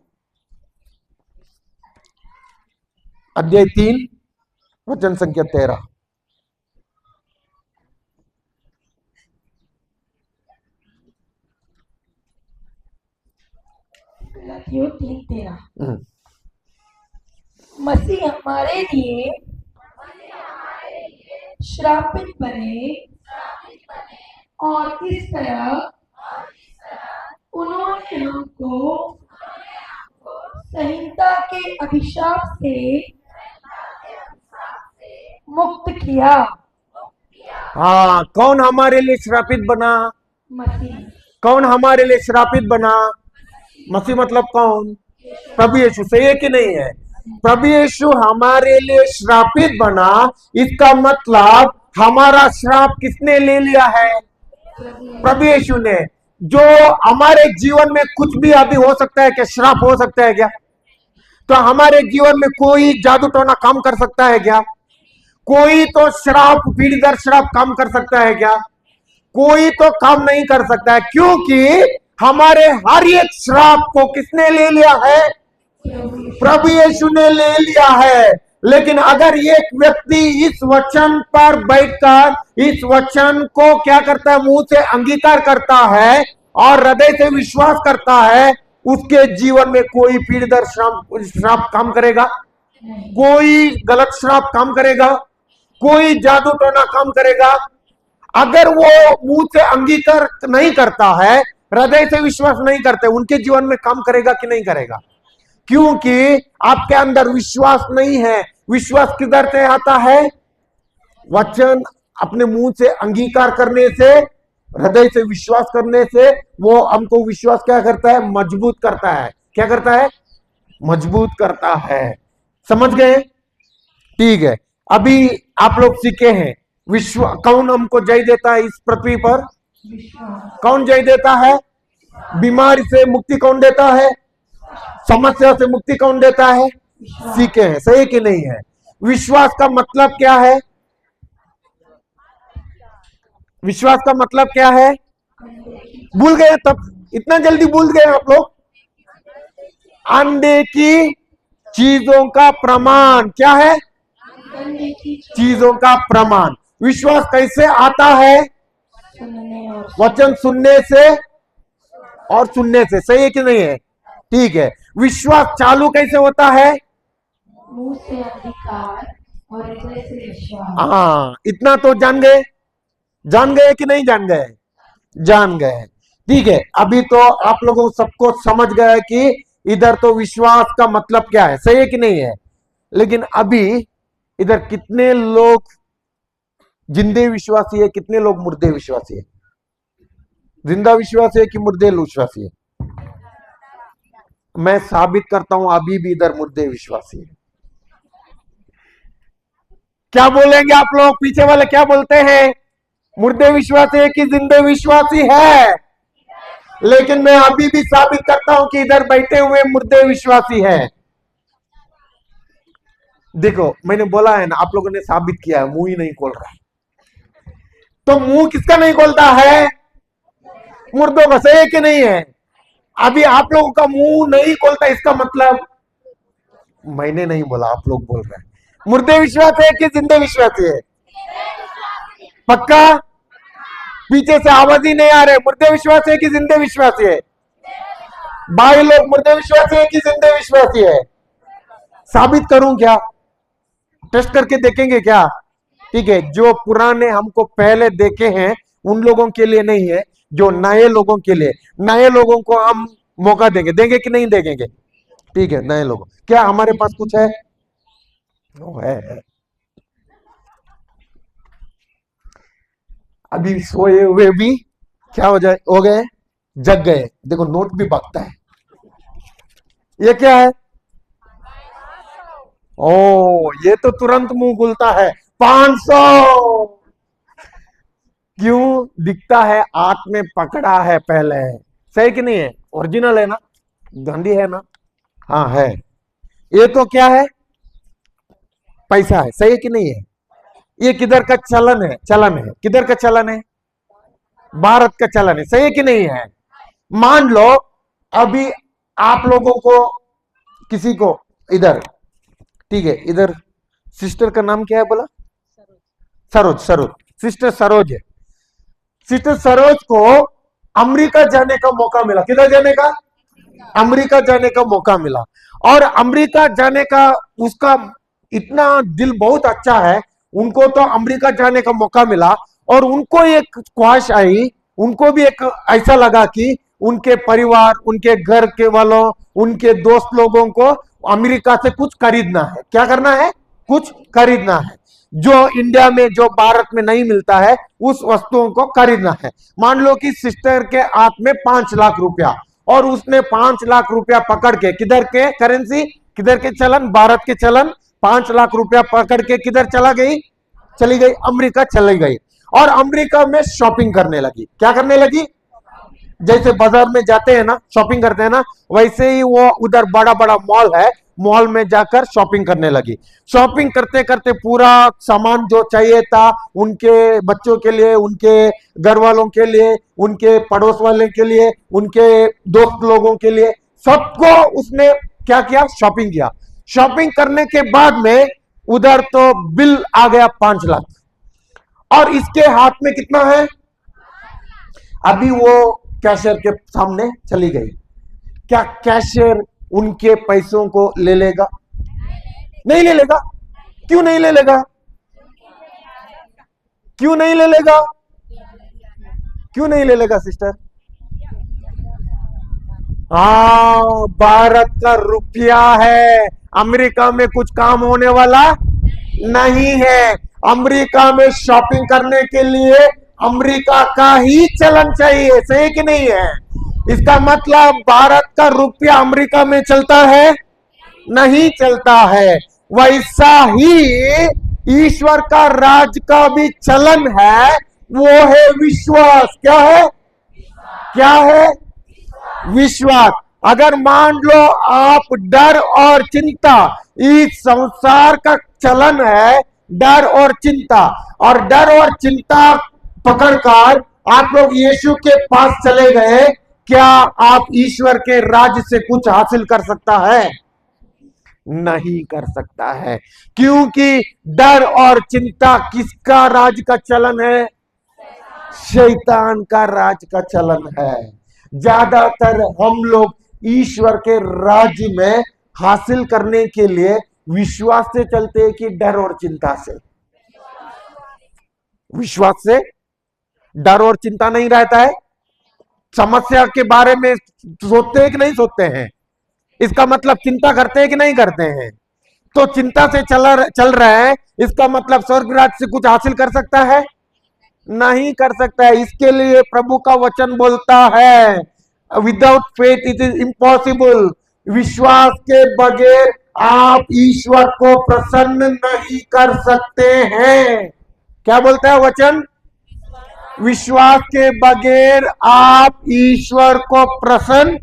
अध्याय 3 वचन संख्या 13।
गलातियों 3:13। मसीह हमारे लिए श्रापित बने और इस तरह उन्होंने हमको संहिता के अभिशाप से मुक्त किया।
हाँ, कौन हमारे लिए श्रापित बना?
मसीह।
कौन हमारे लिए श्रापित बना? मसीह मतलब कौन? प्रभु यीशु। सही है कि नहीं है? प्रभु यीशु हमारे लिए श्रापित बना, इसका मतलब हमारा श्राप किसने ले लिया है? प्रभु यीशु ने। जो हमारे जीवन में कुछ भी अभी हो सकता है, क्या श्राप हो सकता है क्या? तो हमारे जीवन में कोई जादू टोना काम कर सकता है क्या? कोई तो श्राप, पीढ़ी दर श्राप काम कर सकता है क्या? कोई तो काम नहीं कर सकता है, क्योंकि हमारे हर एक श्राप को किसने ले लिया है? प्रभु यीशु ने ले लिया है। लेकिन अगर एक व्यक्ति इस वचन पर बैठकर इस वचन को क्या करता है? मुंह से अंगीकार करता है और हृदय से विश्वास करता है, उसके जीवन में कोई पीढ़िदर श्राप काम करेगा, कोई गलत श्राप काम करेगा, कोई जादू टोना काम करेगा। अगर वो मुंह से अंगीकार नहीं करता है, हृदय से विश्वास नहीं करते, उनके जीवन में काम करेगा कि नहीं करेगा? क्योंकि आपके अंदर विश्वास नहीं है। विश्वास किधर से आता है? वचन अपने मुंह से अंगीकार करने से, हृदय से विश्वास करने से वो हमको विश्वास क्या करता है? मजबूत करता है। क्या करता है? मजबूत करता है। समझ गए? ठीक है। अभी आप लोग सीखे हैं कौन हमको जय देता है इस पृथ्वी पर? कौन जय देता है? बीमारी से मुक्ति कौन देता है? समस्या से मुक्ति कौन देता है? सीखे हैं। सही कि नहीं है? विश्वास का मतलब क्या है? विश्वास का मतलब क्या है? भूल गए? तब इतना जल्दी भूल गए आप लोग? अनदेखी चीजों का प्रमाण। क्या है? चीजों का प्रमाण। विश्वास कैसे आता है? वचन सुनने से और सुनने से। सही है कि नहीं है? ठीक है। विश्वास चालू कैसे होता है?
मुंह से अंगीकार और हृदय से विश्वास।
हाँ, इतना तो जान गए? जान गए कि नहीं जान गए? जान गए। ठीक है। अभी तो आप लोगों सबको समझ गया कि इधर तो विश्वास का मतलब क्या है। सही है कि नहीं है? लेकिन अभी इधर कितने लोग जिंदे विश्वासी है, कितने लोग मुर्दे विश्वासी है? जिंदा विश्वासी है कि मुर्दे विश्वासी है? मैं साबित करता हूं, अभी भी इधर मुर्दे विश्वासी है। क्या बोलेंगे आप लोग? पीछे वाले क्या बोलते हैं? मुर्दे विश्वासी है कि जिंदे विश्वासी है? लेकिन मैं अभी भी साबित करता हूं कि इधर बैठे हुए मुर्दे विश्वासी है। देखो, मैंने बोला है ना, आप लोगों ने साबित किया है, मुंह ही नहीं खोल रहा है। तो मुंह किसका नहीं खोलता है? मुर्दों का। सही है कि नहीं है? अभी आप लोगों का मुंह नहीं खोलता, इसका मतलब मैंने नहीं बोला, आप लोग बोल रहे हैं। मुर्दे विश्वास है कि जिंदे विश्वासी है? पक्का? पीछे से आवाज ही नहीं आ रहे। मुर्दे विश्वासी है कि जिंदे विश्वासी है? भाई लोग, मुर्दे विश्वासी है कि जिंदे विश्वासी है? साबित करूं क्या? टेस्ट करके देखेंगे क्या? ठीक है। जो पुराने हमको पहले देखे हैं उन लोगों के लिए नहीं है, जो नए लोगों के लिए। नए लोगों को हम मौका देंगे। देंगे कि नहीं देंगे? ठीक है। नए लोगों, क्या हमारे पास कुछ है? है। अभी सोए हुए भी क्या हो गए? जग गए। देखो, नोट भी भागता है। ये क्या है? ओ, ये तो तुरंत मुंह खुलता है। 500 क्यों दिखता है? हाथ में पकड़ा है पहले। सही कि नहीं है? ओरिजिनल है ना? गांधी है ना? हाँ है। ये तो क्या है? पैसा है। सही कि नहीं है? ये किधर का चलन है? चलन है। किधर का चलन है? भारत का चलन है। सही कि नहीं है? मान लो अभी आप लोगों को किसी को इधर, ठीक है, इधर सिस्टर का नाम क्या है बोला? सरोज। सरोज, सिस्टर सरोज है। सिस्टर सरोज को अमेरिका जाने का मौका मिला। किधर जाने का? अमेरिका जाने का मौका मिला। और अमेरिका जाने का उसका इतना दिल बहुत अच्छा है, उनको तो अमेरिका जाने का मौका मिला। और उनको एक ख्वाहिश आई, उनको भी एक ऐसा लगा कि उनके परिवार, उनके घर के वालों, उनके दोस्त लोगों को अमेरिका से कुछ खरीदना है। क्या करना है? कुछ खरीदना है। जो इंडिया में, जो भारत में नहीं मिलता है, उस वस्तुओं को खरीदना है। मान लो कि सिस्टर के हाथ में 5 लाख रुपया, और उसने 5 लाख रुपया पकड़ के, किधर के करेंसी, किधर के चलन? भारत के चलन। 5 लाख रुपया पकड़ के किधर चली गई? अमेरिका चली गई। और अमेरिका में शॉपिंग करने लगी। क्या करने लगी? जैसे बाजार में जाते हैं ना, शॉपिंग करते हैं ना, वैसे ही वो उधर बड़ा बड़ा मॉल है, मॉल में जाकर शॉपिंग करने लगी। शॉपिंग करते करते पूरा सामान जो चाहिए था उनके बच्चों के लिए, उनके घर वालों के लिए, उनके पड़ोस वाले के लिए, उनके दोस्त लोगों के लिए, सबको उसने क्या किया, शॉपिंग किया। शॉपिंग करने के बाद में उधर तो बिल आ गया 5 लाख, और इसके हाथ में कितना है? अभी वो कैशियर के सामने चली गई। क्या कैशियर उनके पैसों को ले लेगा? नहीं ले लेगा। क्यों नहीं ले लेगा? क्यों नहीं ले लेगा? क्यों नहीं ले लेगा सिस्टर? हाँ, भारत का रुपया है, अमेरिका में कुछ काम होने वाला नहीं है। अमेरिका में शॉपिंग करने के लिए अमेरिका का ही चलन चाहिए, सही कि नहीं है? इसका मतलब भारत का रुपया अमेरिका में चलता है? नहीं चलता है। वैसा ही ईश्वर का राज का भी चलन है, वो है विश्वास। क्या है? क्या है? विश्वास। अगर मान लो आप डर और चिंता, इस संसार का चलन है डर और चिंता, और डर और चिंता पकड़कर आप लोग यीशु के पास चले गए, क्या आप ईश्वर के राज्य से कुछ हासिल कर सकता है? नहीं कर सकता है, क्योंकि डर और चिंता किसका राज का चलन है? शैतान का राज का चलन है। ज्यादातर हम लोग ईश्वर के राज्य में हासिल करने के लिए विश्वास से चलते हैं कि डर और चिंता से? विश्वास से डर और चिंता नहीं रहता है। समस्या के बारे में सोचते हैं कि नहीं सोचते हैं? इसका मतलब चिंता करते हैं कि नहीं करते हैं? तो चिंता से चल रहा है, इसका मतलब स्वर्ग राज्य से कुछ हासिल कर सकता है? नहीं कर सकता है। इसके लिए प्रभु का वचन बोलता है, without faith it is impossible. विश्वास के बगैर आप ईश्वर को प्रसन्न नहीं कर सकते हैं। क्या बोलता है वचन? विश्वास के बगैर आप ईश्वर को प्रसन्न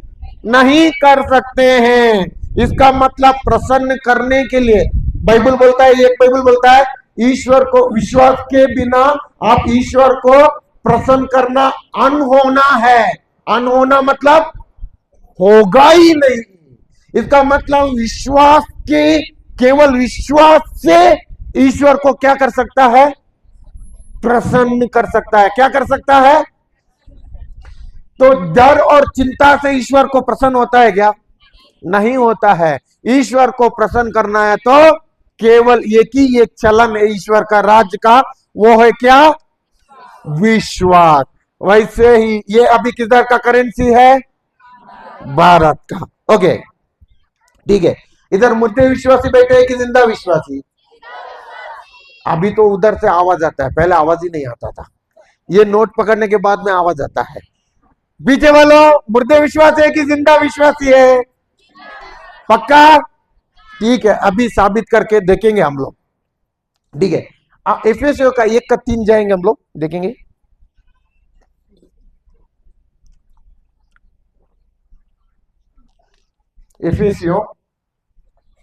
नहीं कर सकते हैं। इसका मतलब प्रसन्न करने के लिए बाइबल बोलता है, एक बाइबल बोलता है, ईश्वर को विश्वास के बिना आप ईश्वर को प्रसन्न करना अनहोना है। अनहोना मतलब होगा ही नहीं। इसका मतलब विश्वास के, केवल विश्वास से ईश्वर को क्या कर सकता है? प्रसन्न कर सकता है। क्या कर सकता है? तो डर और चिंता से ईश्वर को प्रसन्न होता है क्या? नहीं होता है। ईश्वर को प्रसन्न करना है तो केवल एक ही एक चलन है ईश्वर का राज्य का, वो है क्या? विश्वास। वैसे ही ये अभी किधर का करेंसी है? भारत का। ओके, ठीक है। इधर मुर्दे विश्वासी बैठे हैं कि जिंदा विश्वासी? अभी तो उधर से आवाज आता है, पहले आवाज ही नहीं आता था। ये नोट पकड़ने के बाद में आवाज आता है। पीछे वालों, मुर्दे विश्वासी है कि जिंदा विश्वासी है? पक्का? ठीक है, अभी साबित करके देखेंगे हम लोग। ठीक है, एफएसओ का 1 का 3 जाएंगे हम लोग, देखेंगे। एफएसओ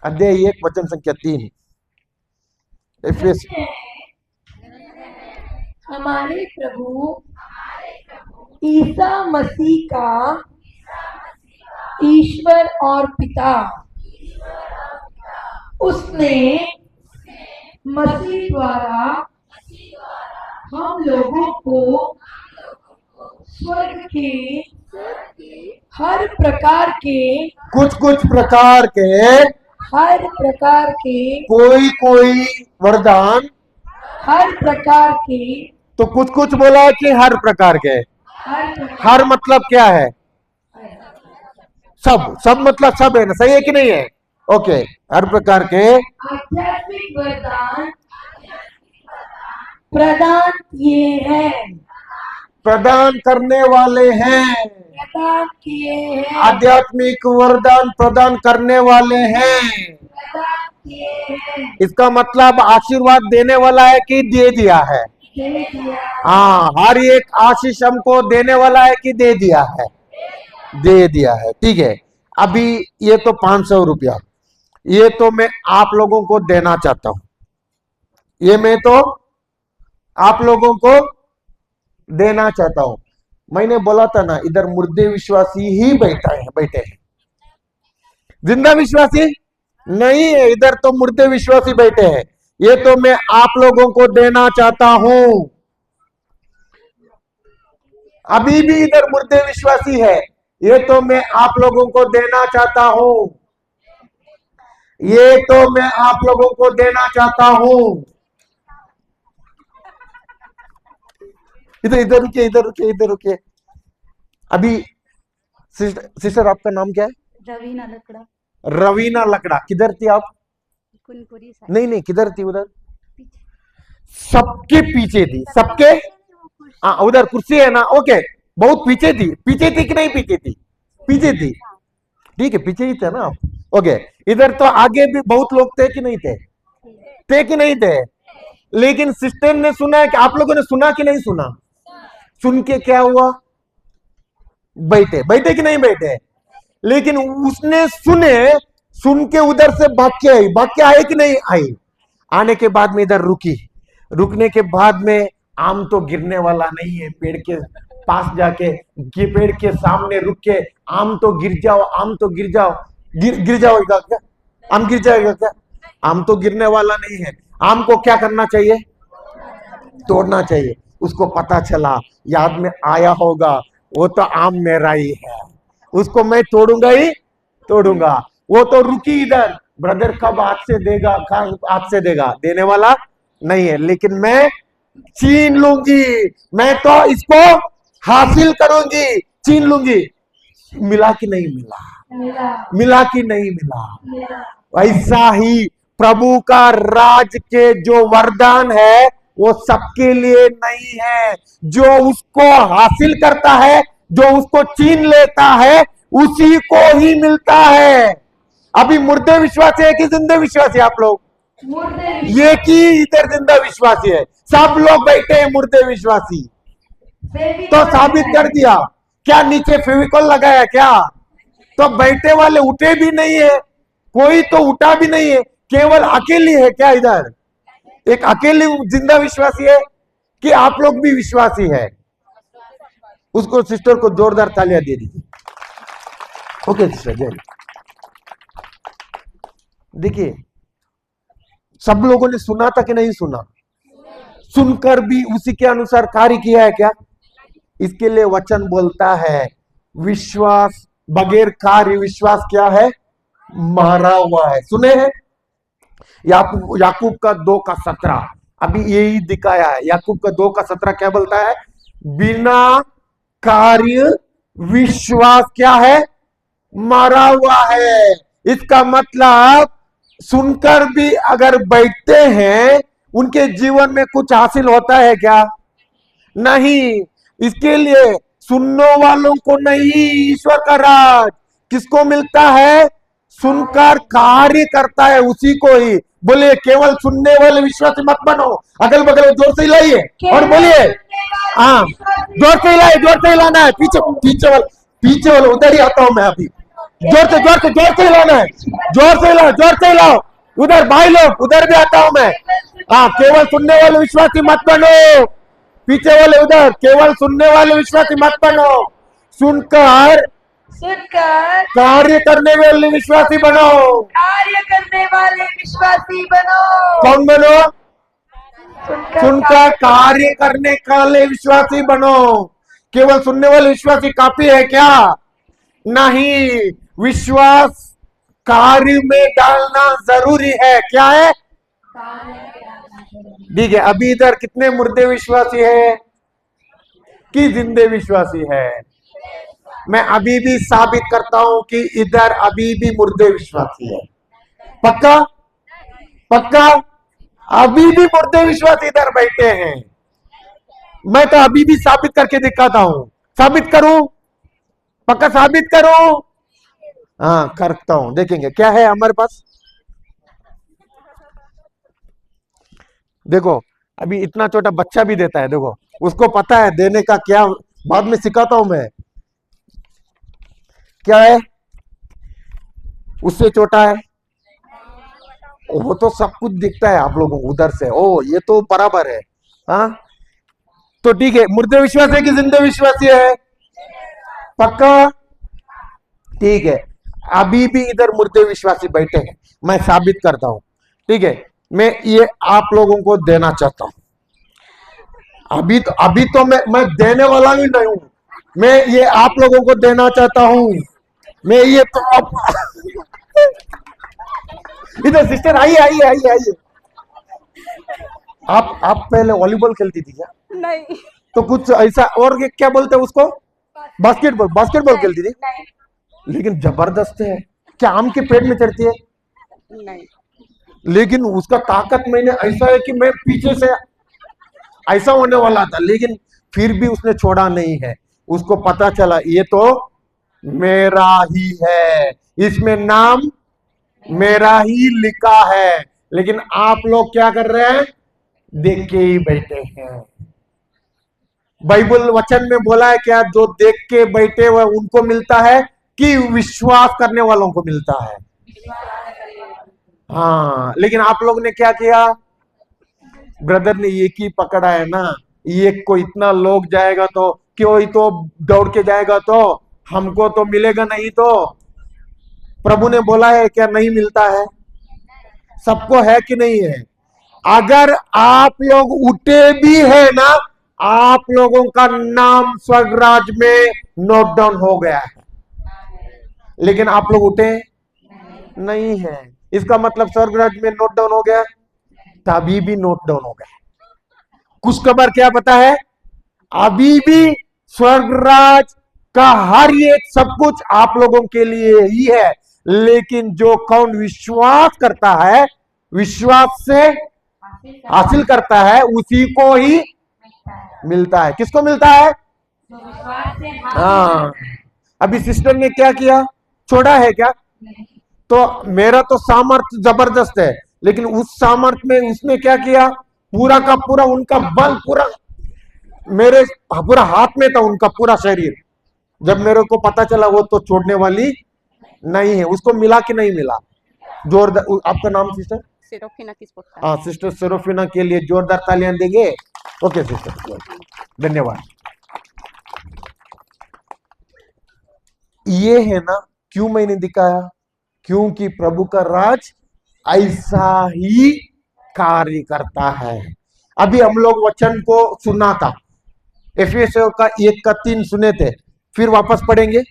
अध्याय 1 वचन संख्या 3। एफएसओ
हमारे प्रभु ईसा मसीह का ईश्वर और पिता, उसने मसीह द्वारा हम लोगों को स्वर्ग के हर प्रकार के
कोई वरदान,
हर प्रकार के,
तो कुछ बोला कि हर प्रकार के। हर मतलब क्या है? सब मतलब सब है ना, सही है कि नहीं है? ओके, हर प्रकार के
आध्यात्मिक वरदान प्रदान किए हैं,
प्रदान करने वाले हैं।
प्रदान किए हैं,
आध्यात्मिक वरदान प्रदान करने वाले हैं।
प्रदान किए हैं।
इसका मतलब आशीर्वाद देने वाला है कि दे दिया है?
दे दिया।
हाँ, हर एक आशीष हमको देने वाला है कि दे दिया है? दे दिया है। ठीक है, अभी ये तो 500 रुपया, ये तो मैं आप लोगों को देना चाहता हूं, ये मैं तो आप लोगों को देना चाहता हूं। मैंने बोला था ना, इधर मुर्दे विश्वासी ही बैठे हैं, जिंदा विश्वासी नहीं है। इधर तो मुर्दे विश्वासी बैठे हैं, ये तो मैं आप लोगों को देना चाहता हूं। अभी भी इधर मुर्दे विश्वासी है, ये तो मैं आप लोगों को देना चाहता हूं, ये तो मैं आप लोगों को देना चाहता हूं। इधर रुकिए, इधर रुकिए, इधर रुकिए। अभी सिस्टर आपका नाम क्या है?
रवीना लकड़ा।
रवीना लकड़ा। किधर थी आप?
कुनकुरी
नहीं नहीं, किधर थी? उधर सबके पीछे थी, सबके। हाँ, उधर कुर्सी है ना, ओके। बहुत पीछे थी कि नहीं पीछे थी? पीछे थी, ठीक है, पीछे ही थे ना आप, ओके। इधर तो आगे भी बहुत लोग थे कि नहीं थे? थे कि नहीं थे? लेकिन सिस्टर ने सुना है कि आप लोगों ने सुना कि नहीं सुना? सुन के क्या हुआ? बैठे कि नहीं बैठे? लेकिन उसने सुन के उधर से भाग के आए कि नहीं आई? आने के बाद में इधर रुकने के बाद में आम तो गिरने वाला नहीं है, पेड़ के पास जाके पेड़ के सामने रुक के आम तो गिर जाओ, गिर जाओगा क्या? आम गिर जाएगा क्या? आम तो गिरने वाला नहीं है। आम को क्या करना चाहिए? तोड़ना चाहिए। उसको पता चला, याद में आया होगा, वो तो आम मेरा ही है, उसको मैं तोड़ूंगा। वो तो रुकी इधर, ब्रदर कब हाथ से देगा, देने वाला नहीं है, लेकिन मैं छीन लूंगी, मैं तो इसको हासिल करूंगी, छीन लूंगी। मिला कि नहीं मिला कि नहीं मिला? ऐसा ही प्रभु का राज के जो वरदान है वो सबके लिए नहीं है। जो उसको हासिल करता है, जो उसको छीन लेता है, उसी को ही मिलता है। अभी मुर्दे विश्वासी है कि जिंदे विश्वासी? आप लोग ये कि इधर जिंदा विश्वासी है, सब लोग बैठे हैं मुर्दे विश्वासी। तो साबित कर दिया क्या? नीचे फेविकॉल लगाया क्या? तो बैठे वाले उठे भी नहीं है, कोई तो उठा भी नहीं है, केवल अकेली है क्या इधर? एक अकेली जिंदा विश्वासी है कि आप लोग भी विश्वासी है? उसको सिस्टर को जोरदार तालियां दे दीजिए। ओके सिस्टर, जय। देखिए, सब लोगों ने सुना था कि नहीं सुना? सुनकर भी उसी के अनुसार कार्य किया है क्या? इसके लिए वचन बोलता है, विश्वास बगैर कार्य विश्वास क्या है? मारा हुआ है। सुने हैं याकूब का 2:17, अभी यही दिखाया है। याकूब का 2:17 क्या बोलता है? बिना कार्य विश्वास क्या है? मारा हुआ है। इसका मतलब सुनकर भी अगर बैठते हैं, उनके जीवन में कुछ हासिल होता है क्या? नहीं। इसके लिए सुनने वालों को नहीं, ईश्वर का राज किसको मिलता है? सुनकर कार्य करता है उसी को ही। बोलिए, केवल सुनने वाले विश्वासी मत बनो। अगल बगल जोर से हिलाइए और बोलिए, हाँ, जोर से हिलाना है। पीछे वाला उधर ही आता हूं मैं अभी। जोर से हिलाना है, जोर से हिलाओ। उधर भाई लोग, उधर भी आता हूं मैं। हाँ, केवल सुनने वाले विश्वासी मत बनो। पीछे वाले उधर, केवल सुनने वाले विश्वासी मत बनो, सुनकर कार्य करने वाले विश्वासी बनो। कौन बनो? सुनकर कार्य करने वाले विश्वासी बनो। केवल सुनने वाले विश्वासी काफी है क्या? नहीं, विश्वास कार्य में डालना जरूरी है। क्या है? ठीक है। अभी इधर कितने मुर्दे विश्वासी है कि जिंदे विश्वासी है? मैं अभी भी साबित करता हूं कि इधर अभी भी मुर्दे विश्वासी है। पक्का? अभी भी मुर्दे विश्वासी इधर बैठे हैं। मैं तो अभी भी साबित करके दिखाता हूं। साबित करूं? पक्का साबित करूं? हाँ, करता हूं। देखेंगे क्या है हमारे पास। देखो, अभी इतना छोटा बच्चा भी देता है, देखो उसको पता है देने का क्या, बाद में सिखाता हूं मैं क्या है, उससे छोटा है वो तो सब कुछ दिखता है आप लोगों को उधर से, ओ ये तो बराबर है। हाँ तो ठीक है, मुर्दे विश्वास है कि जिंदे विश्वासी है? पक्का? ठीक है, अभी भी इधर मुर्दे विश्वासी बैठे हैं, मैं साबित करता हूं। ठीक है, मैं ये आप लोगों को देना चाहता हूं। अभी तो मैं देने वाला भी नहीं हूं, मैं ये आप लोगों को देना चाहता हूं। मैं ये तो इधर सिस्टर आइए आइए आइए आइए। आप पहले वॉलीबॉल खेलती थी क्या?
नहीं।
तो कुछ ऐसा, और क्या बोलते हैं उसको, बास्केटबॉल, बास्केटबॉल खेलती थी?
नहीं।
लेकिन जबरदस्त है, क्या आम के पेड़ में चढ़ती है?
नहीं।
लेकिन उसका ताकत मैंने ऐसा है कि मैं पीछे से ऐसा होने वाला था, लेकिन फिर भी उसने छोड़ा नहीं है। उसको पता चला ये तो मेरा ही है, इसमें नाम मेरा ही लिखा है। लेकिन आप लोग क्या कर रहे हैं? देख के ही बैठे हैं। बाइबल वचन में बोला है क्या, जो देख के बैठे हुए उनको मिलता है कि विश्वास करने वालों को मिलता है? हाँ, लेकिन आप लोग ने क्या किया? ब्रदर ने एक ही पकड़ा है ना, एक को इतना लोग जाएगा तो क्यों ही तो दौड़ के जाएगा, तो हमको तो मिलेगा नहीं। तो प्रभु ने बोला है क्या नहीं मिलता है? सबको है कि नहीं है? अगर आप लोग उठे भी है ना, आप लोगों का नाम स्वर्गराज में नोट डाउन हो गया है, लेकिन आप लोग उठे नहीं है। इसका मतलब स्वर्गराज में नोट डाउन हो गया, तभी भी नोट डाउन हो गया। कुछ खबर क्या पता है? अभी भी स्वर्गराज का हर एक सब कुछ आप लोगों के लिए ही है, लेकिन जो कौन विश्वास करता है, विश्वास से हासिल करता है, उसी को ही मिलता है। किसको मिलता है? हाँ, अभी सिस्टर ने क्या किया? छोड़ा है क्या? तो मेरा तो सामर्थ्य जबरदस्त है, लेकिन उस सामर्थ्य में उसने क्या किया? पूरा का पूरा उनका बल पूरा मेरे पूरा हाथ में था, उनका पूरा शरीर। जब मेरे को पता चला वो तो छोड़ने वाली नहीं है, उसको मिला कि नहीं मिला? जोरदार। आपका नाम सिस्टर?
सेरोफिना किस्पोर्टा।
हाँ, सिस्टर सेरोफिना के लिए जोरदार तालियां देंगे। ओके सिस्टर, धन्यवाद। ये है ना, क्यों मैंने दिखाया? क्योंकि प्रभु का राज ऐसा ही कार्य करता है। अभी हम लोग वचन को सुना था, एफएसओ का 1:3 सुने थे, फिर वापस पढ़ेंगे।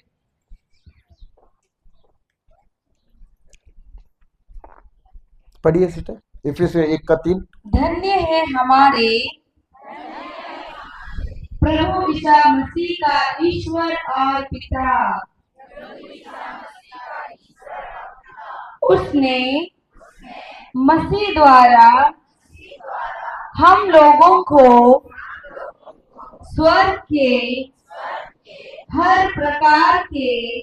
पढ़िए सिस्टर, एफएसओ 1:3।
धन्य है हमारे प्रभु यीशु मसीह का ईश्वर और पिता, उसने मसीह द्वारा हम लोगों को स्वर्ग के हर प्रकार के,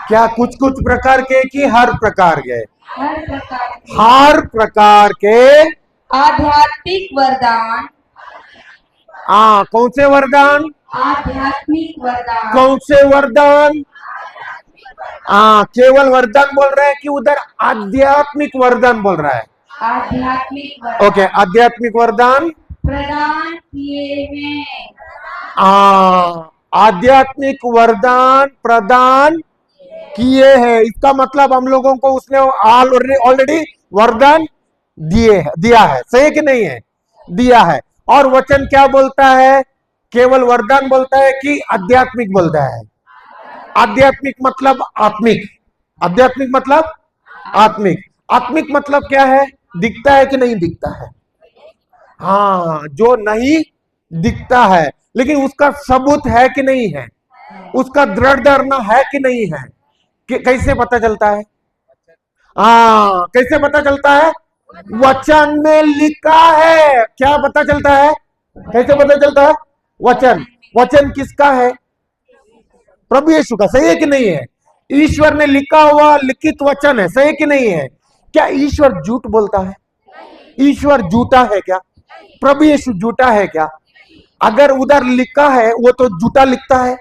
क्या कुछ कुछ प्रकार के कि हर प्रकार के?
हर
प्रकार के
आध्यात्मिक वरदान।
कौन से वरदान?
आध्यात्मिक वरदान।
कौन से वरदान? केवल वरदान बोल रहा है कि उधर आध्यात्मिक वरदान बोल रहा है?
आध्यात्मिक वरदान।
ओके, आध्यात्मिक वरदान
प्रदान किए हैं।
आध्यात्मिक वरदान प्रदान किए हैं, इसका मतलब हम लोगों को उसने ऑलरेडी वरदान दिया है। सही कि नहीं है? दिया है। और वचन क्या बोलता है? केवल वरदान बोलता है कि आध्यात्मिक बोलता है? आध्यात्मिक मतलब आत्मिक। आध्यात्मिक मतलब आत्मिक। आत्मिक मतलब क्या है? दिखता है कि नहीं दिखता है? हाँ, जो नहीं दिखता है लेकिन उसका सबूत है कि नहीं है, उसका दृढ़ धारणा है कि नहीं है। कैसे पता चलता है? कैसे पता चलता है? वचन में लिखा है। क्या पता चलता है? कैसे पता चलता है? वचन। वचन किसका है? प्रभु यीशु का। सही है कि नहीं है? ईश्वर ने लिखा हुआ लिखित वचन है। सही है कि नहीं है? क्या ईश्वर झूठ बोलता है? ईश्वर झूठा है क्या? प्रभु यीशु झूठा है क्या? अगर उधर लिखा है वो तो झूठा लिखता है?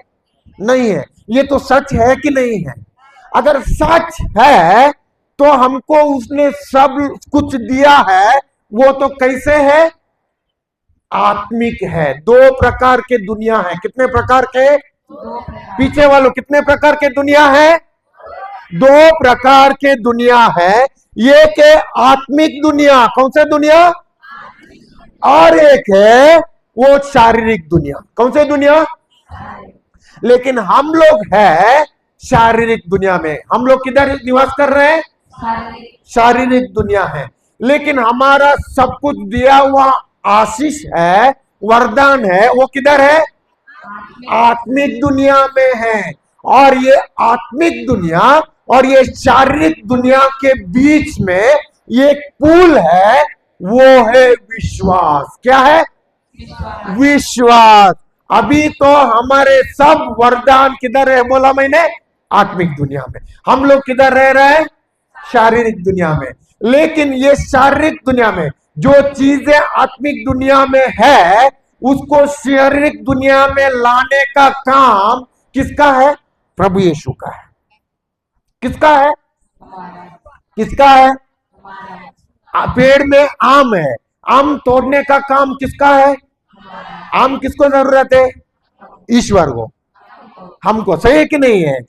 नहीं है। ये तो सच है कि नहीं है? अगर सच है तो हमको उसने सब कुछ दिया है, वो तो कैसे है? आत्मिक है। दो प्रकार के दुनिया है। कितने प्रकार के? पीछे वालों, कितने प्रकार के दुनिया है? दो प्रकार के दुनिया है। एक है आत्मिक दुनिया। कौन सा दुनिया? और एक है वो शारीरिक दुनिया। कौन सी दुनिया? लेकिन हम लोग है शारीरिक दुनिया में। हम लोग किधर निवास कर रहे हैं? शारीरिक दुनिया है। लेकिन हमारा सब कुछ दिया हुआ आशीष है, वरदान है, वो किधर है? आत्मिक दुनिया में है। और ये आत्मिक दुनिया और ये शारीरिक दुनिया के बीच में ये पुल है, वो है विश्वास। क्या है? विश्वास। अभी तो हमारे सब वरदान किधर है बोला मैंने? आत्मिक दुनिया में। हम लोग किधर रह रहे हैं? शारीरिक दुनिया में। लेकिन ये शारीरिक दुनिया में जो चीजें आत्मिक दुनिया में है, उसको शारीरिक दुनिया में लाने का काम किसका है? प्रभु यीशु का है। किसका है? किसका है? पेड़ में आम है, आम तोड़ने का काम किसका है? आम किसको जरूरत है? ईश्वर को, हमको। सही है कि नहीं है?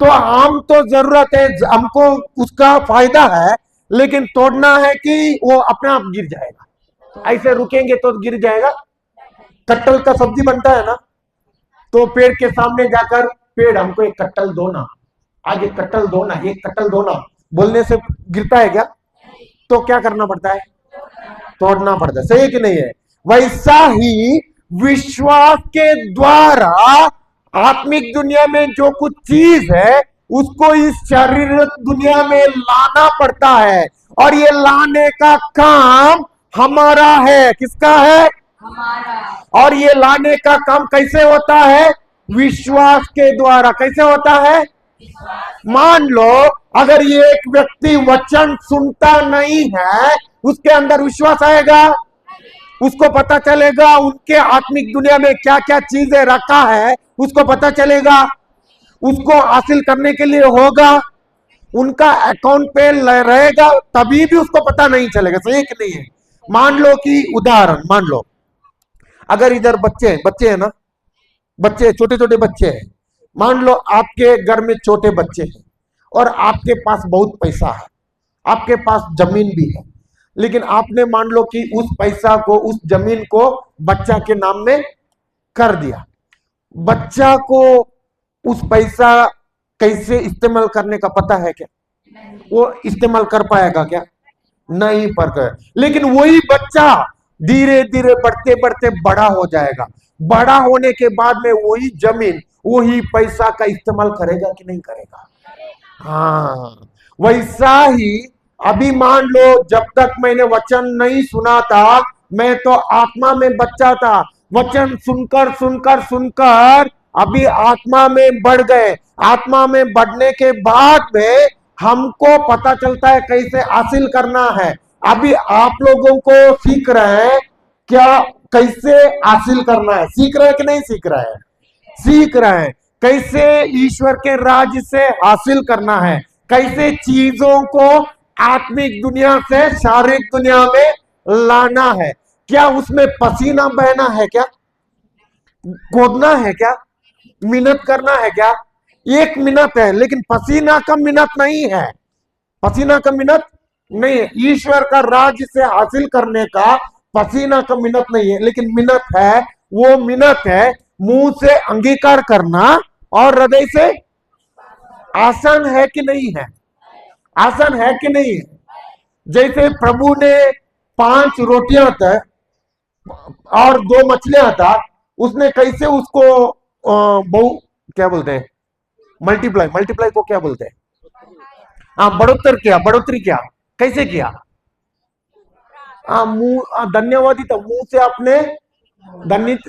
तो आम तो जरूरत है हमको, उसका फायदा है, लेकिन तोड़ना है कि वो अपने आप गिर जाएगा। ऐसे रुकेंगे तो गिर जाएगा। कट्टल का सब्जी बनता है ना, तो पेड़ के सामने जाकर, पेड़ हमको एक कट्टल दो ना, आज एक कट्टल दो ना, एक कट्टल दो ना बोलने से गिरता है क्या? तो क्या करना पड़ता है? तोड़ना पड़ता है। सही है कि नहीं है? वैसा ही विश्वास के द्वारा आत्मिक दुनिया में जो कुछ चीज है उसको इस शारीरिक दुनिया में लाना पड़ता है। और ये लाने का काम हमारा है। किसका है? हमारा। और ये लाने का काम कैसे होता है? विश्वास के द्वारा। कैसे होता है? मान लो अगर ये एक व्यक्ति वचन सुनता नहीं है, उसके अंदर विश्वास आएगा? उसको पता चलेगा उनके आत्मिक दुनिया में क्या क्या चीजें रखा है, उसको पता चलेगा, उसको हासिल करने के लिए होगा, उनका अकाउंट पे रहेगा, तभी भी उसको पता नहीं चलेगा। सही कि नहीं है? मान लो कि उदाहरण, मान लो अगर इधर बच्चे हैं ना, बच्चे, छोटे छोटे बच्चे हैं। मान लो आपके घर में छोटे बच्चे हैं और आपके पास बहुत पैसा है, आपके पास जमीन भी है, लेकिन आपने मान लो कि उस पैसा को, उस जमीन को बच्चा के नाम में कर दिया। बच्चा को उस पैसा कैसे इस्तेमाल करने का पता है क्या? वो इस्तेमाल कर पाएगा क्या? नहीं पर। लेकिन वही बच्चा धीरे धीरे बढ़ते बढ़ते बड़ा हो जाएगा। बड़ा होने के बाद में वही जमीन, वही पैसा का इस्तेमाल करेगा कि नहीं करेगा? हाँ, वैसा ही अभी मान लो जब तक मैंने वचन नहीं सुना था, मैं तो आत्मा में बच्चा था। वचन सुनकर सुनकर सुनकर अभी आत्मा में बढ़ गए। आत्मा में बढ़ने के बाद में हमको पता चलता है कैसे हासिल करना है। अभी आप लोगों को सीख रहे हैं क्या कैसे हासिल करना है? सीख रहे हैं कि नहीं सीख रहे हैं? सीख रहे हैं कैसे ईश्वर के राज्य से हासिल करना है, कैसे चीजों को आत्मिक दुनिया से शारीरिक दुनिया में लाना है। क्या उसमें पसीना बहना है क्या? खोदना है क्या? मेहनत करना है क्या? 1 मिनट है, लेकिन पसीना का मिनट नहीं है। पसीना का मिनट नहीं है। ईश्वर का राज्य से हासिल करने का पसीना का मिनट नहीं है, लेकिन मिनट है। वो मिनट है मुंह से अंगीकार करना और हृदय से। आसान है कि नहीं है? आसान है कि नहीं है? जैसे प्रभु ने 5 रोटियां था और 2 मछलियां था, उसने कैसे उसको बहु क्या बोलते हैं, मल्टीप्लाई को क्या बोलते हैं? हाँ, बढ़ोतरी किया। कैसे किया? मुंह धन्यवाद ही था, मुंह से आपने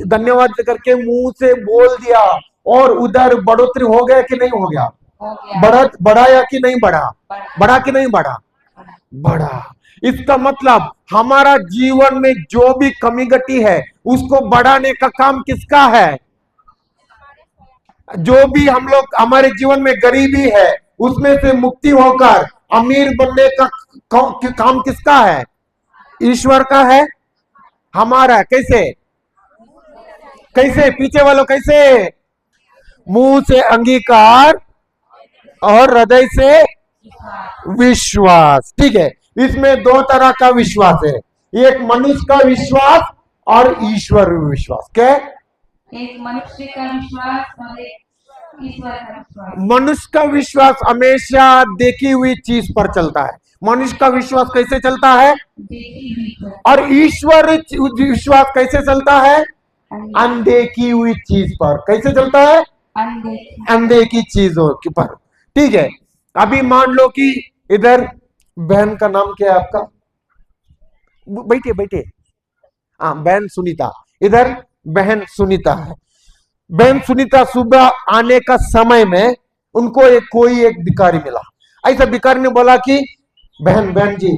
धन्यवाद करके मुंह से बोल दिया और उधर बढ़ोतरी हो गया कि नहीं हो गया? बढ़ा या कि नहीं बढ़ा? बढ़ा कि नहीं बढ़ा? बढ़ा। इसका मतलब हमारा जीवन में जो भी कमी घटी है उसको बढ़ाने का काम किसका है? जो भी हम लोग हमारे जीवन में गरीबी है उसमें से मुक्ति होकर अमीर बनने का काम किसका है? ईश्वर का है, हमारा। कैसे कैसे? पीछे वालों कैसे? मुंह से अंगीकार और हृदय से विश्वास। ठीक है, इसमें दो तरह का विश्वास है, एक मनुष्य का विश्वास और ईश्वर विश्वास। क्या?
एक मनुष्य का विश्वास और एक ईश्वर का विश्वास।
मनुष्य का विश्वास हमेशा देखी हुई चीज पर चलता है। मनुष्य का विश्वास कैसे चलता है?
देखी हुई पर।
और ईश्वर विश्वास कैसे चलता है? अनदेखी हुई चीज पर। कैसे चलता है?
अनदेखी।
अनदेखी चीजों के पर। ठीक है, अभी मान लो कि इधर बहन का नाम क्या है आपका? बैठिए बैठिए। हाँ, बहन सुनीता। इधर बहन सुनीता है। बहन सुनीता सुबह आने का समय में उनको कोई एक भिखारी मिला। ऐसा भिखारी ने बोला कि बहन जी,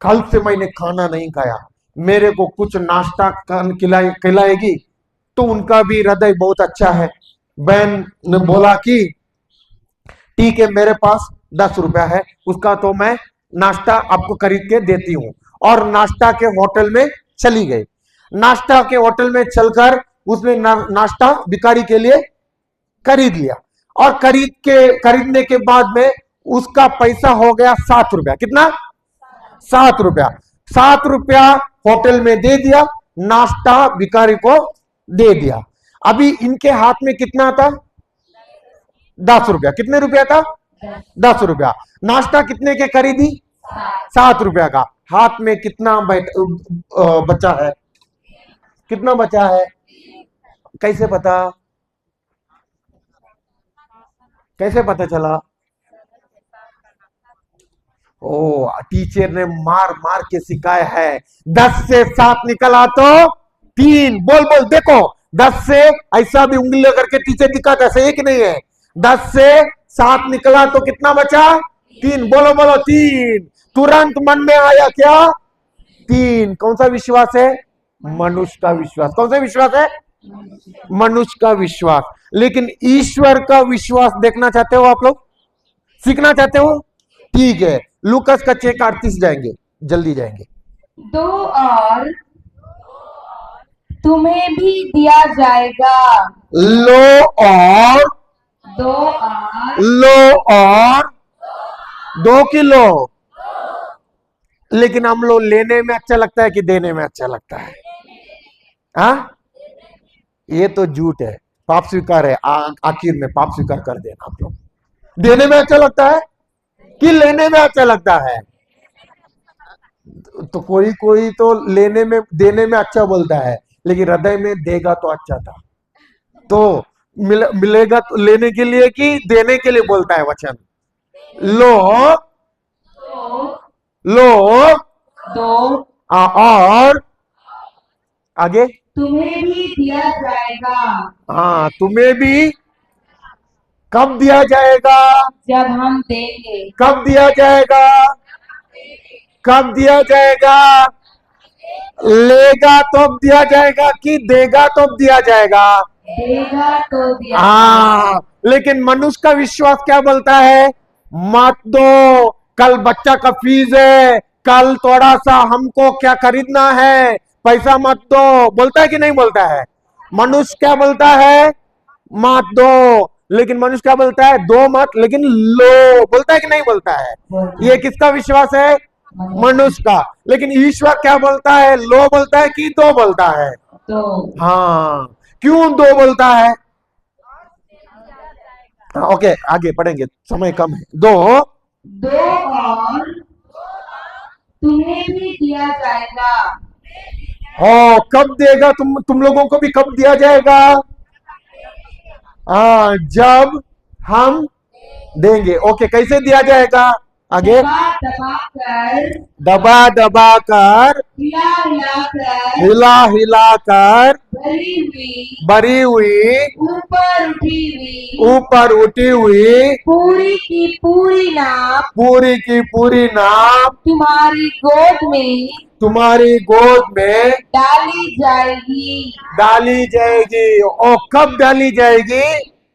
कल से मैंने खाना नहीं खाया, मेरे को कुछ नाश्ता खिलाएगी? तो उनका भी हृदय बहुत अच्छा है। बहन ने बोला कि ठीक है, मेरे पास 10 रुपया है, उसका तो मैं नाश्ता आपको खरीद के देती हूँ। और नाश्ता के होटल में चली गई। नाश्ता के होटल में चलकर उसने नाश्ता भिखारी के लिए खरीद लिया। और खरीदने के बाद में उसका पैसा हो गया 7 रुपया। कितना? 7 रुपया। 7 रुपया होटल में दे दिया, नाश्ता भिखारी को दे दिया। अभी इनके हाथ में कितना था? 10 रुपया। कितने रुपया था? 10 रुपया। नाश्ता कितने के खरीदी? 7 रुपया का। हाथ में कितना बचा है? कितना बचा है? कैसे पता? कैसे पता चला? ओ, टीचर ने मार मार के सिखाया है। 10 से 7 निकला तो 3। बोल बोल देखो, 10 से ऐसा भी उंगली करके टीचर दिखाता है, सही कि नहीं है? 10 से 7 निकला तो कितना बचा? 3। बोलो बोलो 3। तुरंत मन में आया क्या? 3। कौन सा विश्वास है? मनुष्य का विश्वास। कौन सा विश्वास है? मनुष्य का विश्वास। लेकिन ईश्वर का विश्वास देखना चाहते हो आप लोग? सीखना चाहते हो? ठीक है, लूकस का 6:38 जाएंगे, जल्दी जाएंगे।
दो और तुम्हें भी दिया जाएगा।
लो और
दो और
लो और 2 किलो। लेकिन हम लोग लेने में अच्छा लगता है कि देने में अच्छा लगता है? हाँ, ये तो झूठ है, पाप स्वीकार है। आखिर में पाप स्वीकार कर देना आप लोग। देने में अच्छा लगता है कि लेने में अच्छा लगता है? तो कोई कोई तो लेने में देने में अच्छा बोलता है, लेकिन हृदय में देगा तो अच्छा था। तो मिलेगा तो लेने के लिए कि देने के लिए बोलता है वचन? लो लो
दो
और आगे
तुम्हें भी दिया जाएगा।
हाँ, तुम्हें भी कब दिया जाएगा?
जब हम देंगे।
कब दिया जाएगा? कब दिया जाएगा? लेगा तो दिया जाएगा कि देगा तो दिया जाएगा?
देगा तो दिया।
हाँ, लेकिन मनुष्य का विश्वास क्या बोलता है? मत दो, कल बच्चा का फीस है, कल थोड़ा सा हमको क्या खरीदना है, पैसा मत दो। बोलता है कि नहीं बोलता है? मनुष्य क्या बोलता है? मत दो। लेकिन मनुष्य क्या बोलता है? दो मत, लेकिन लो। बोलता है कि नहीं बोलता है? ये किसका विश्वास है? मनुष्य का। लेकिन ईश्वर क्या बोलता है? लो बोलता है कि दो बोलता है?
दो।
हाँ, क्यों दो बोलता है? ओके, आगे पढ़ेंगे, समय कम है। दो
और तुम्हें भी दिया जाएगा।
हो, कब देगा? तुम लोगों को भी कब दिया जाएगा? हाँ, जब हम देंगे। ओके, कैसे दिया जाएगा? आगे दबा दबा कर
हिला हिला कर
हिला हिला कर भरी हुई ऊपर उठी हुई
पूरी की पूरी नाप
पूरी की पूरी नाप
तुम्हारी गोद में डाली जाएगी।
और कब डाली जाएगी?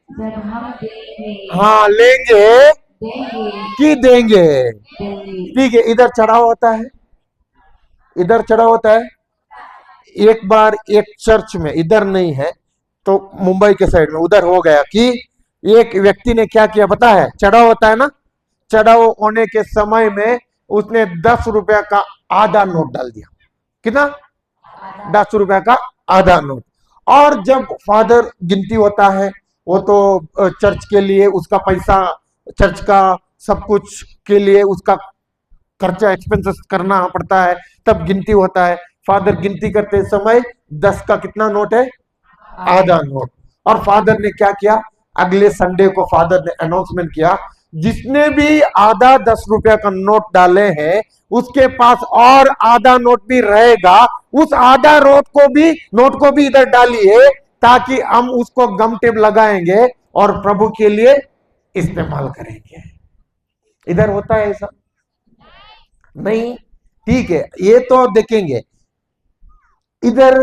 जब हम देंगे
हाँ, लेंगे कि देंगे। ठीक है, इधर चढ़ा होता है, इधर चढ़ा होता है। एक बार एक चर्च में, इधर नहीं है तो मुंबई के साइड में, उधर हो गया कि एक व्यक्ति ने क्या किया पता है? चढ़ा होता है ना, चढ़ा होने के समय में उसने 10 रुपया का आधा नोट डाल दिया। कितना? 10 रुपया का आधा नोट। और जब फादर गिनती होता है, वो तो चर्च के लिए उसका पैसा, चर्च का सब कुछ के लिए उसका खर्चा एक्सपेंसेस करना पड़ता है, तब गिनती होता है। फादर गिनती करते समय 10 का कितना नोट है? आधा नोट। और फादर ने क्या किया? अगले संडे को फादर ने अनाउंसमेंट किया, जिसने भी आधा 10 रुपया का नोट डाले हैं उसके पास और आधा नोट भी रहेगा, उस आधा नोट को भी इधर डालिए, ताकि हम उसको गम टेप लगाएंगे और प्रभु के लिए इस्तेमाल करेंगे। इधर होता है ऐसा? नहीं। ठीक है, ये तो देखेंगे। इधर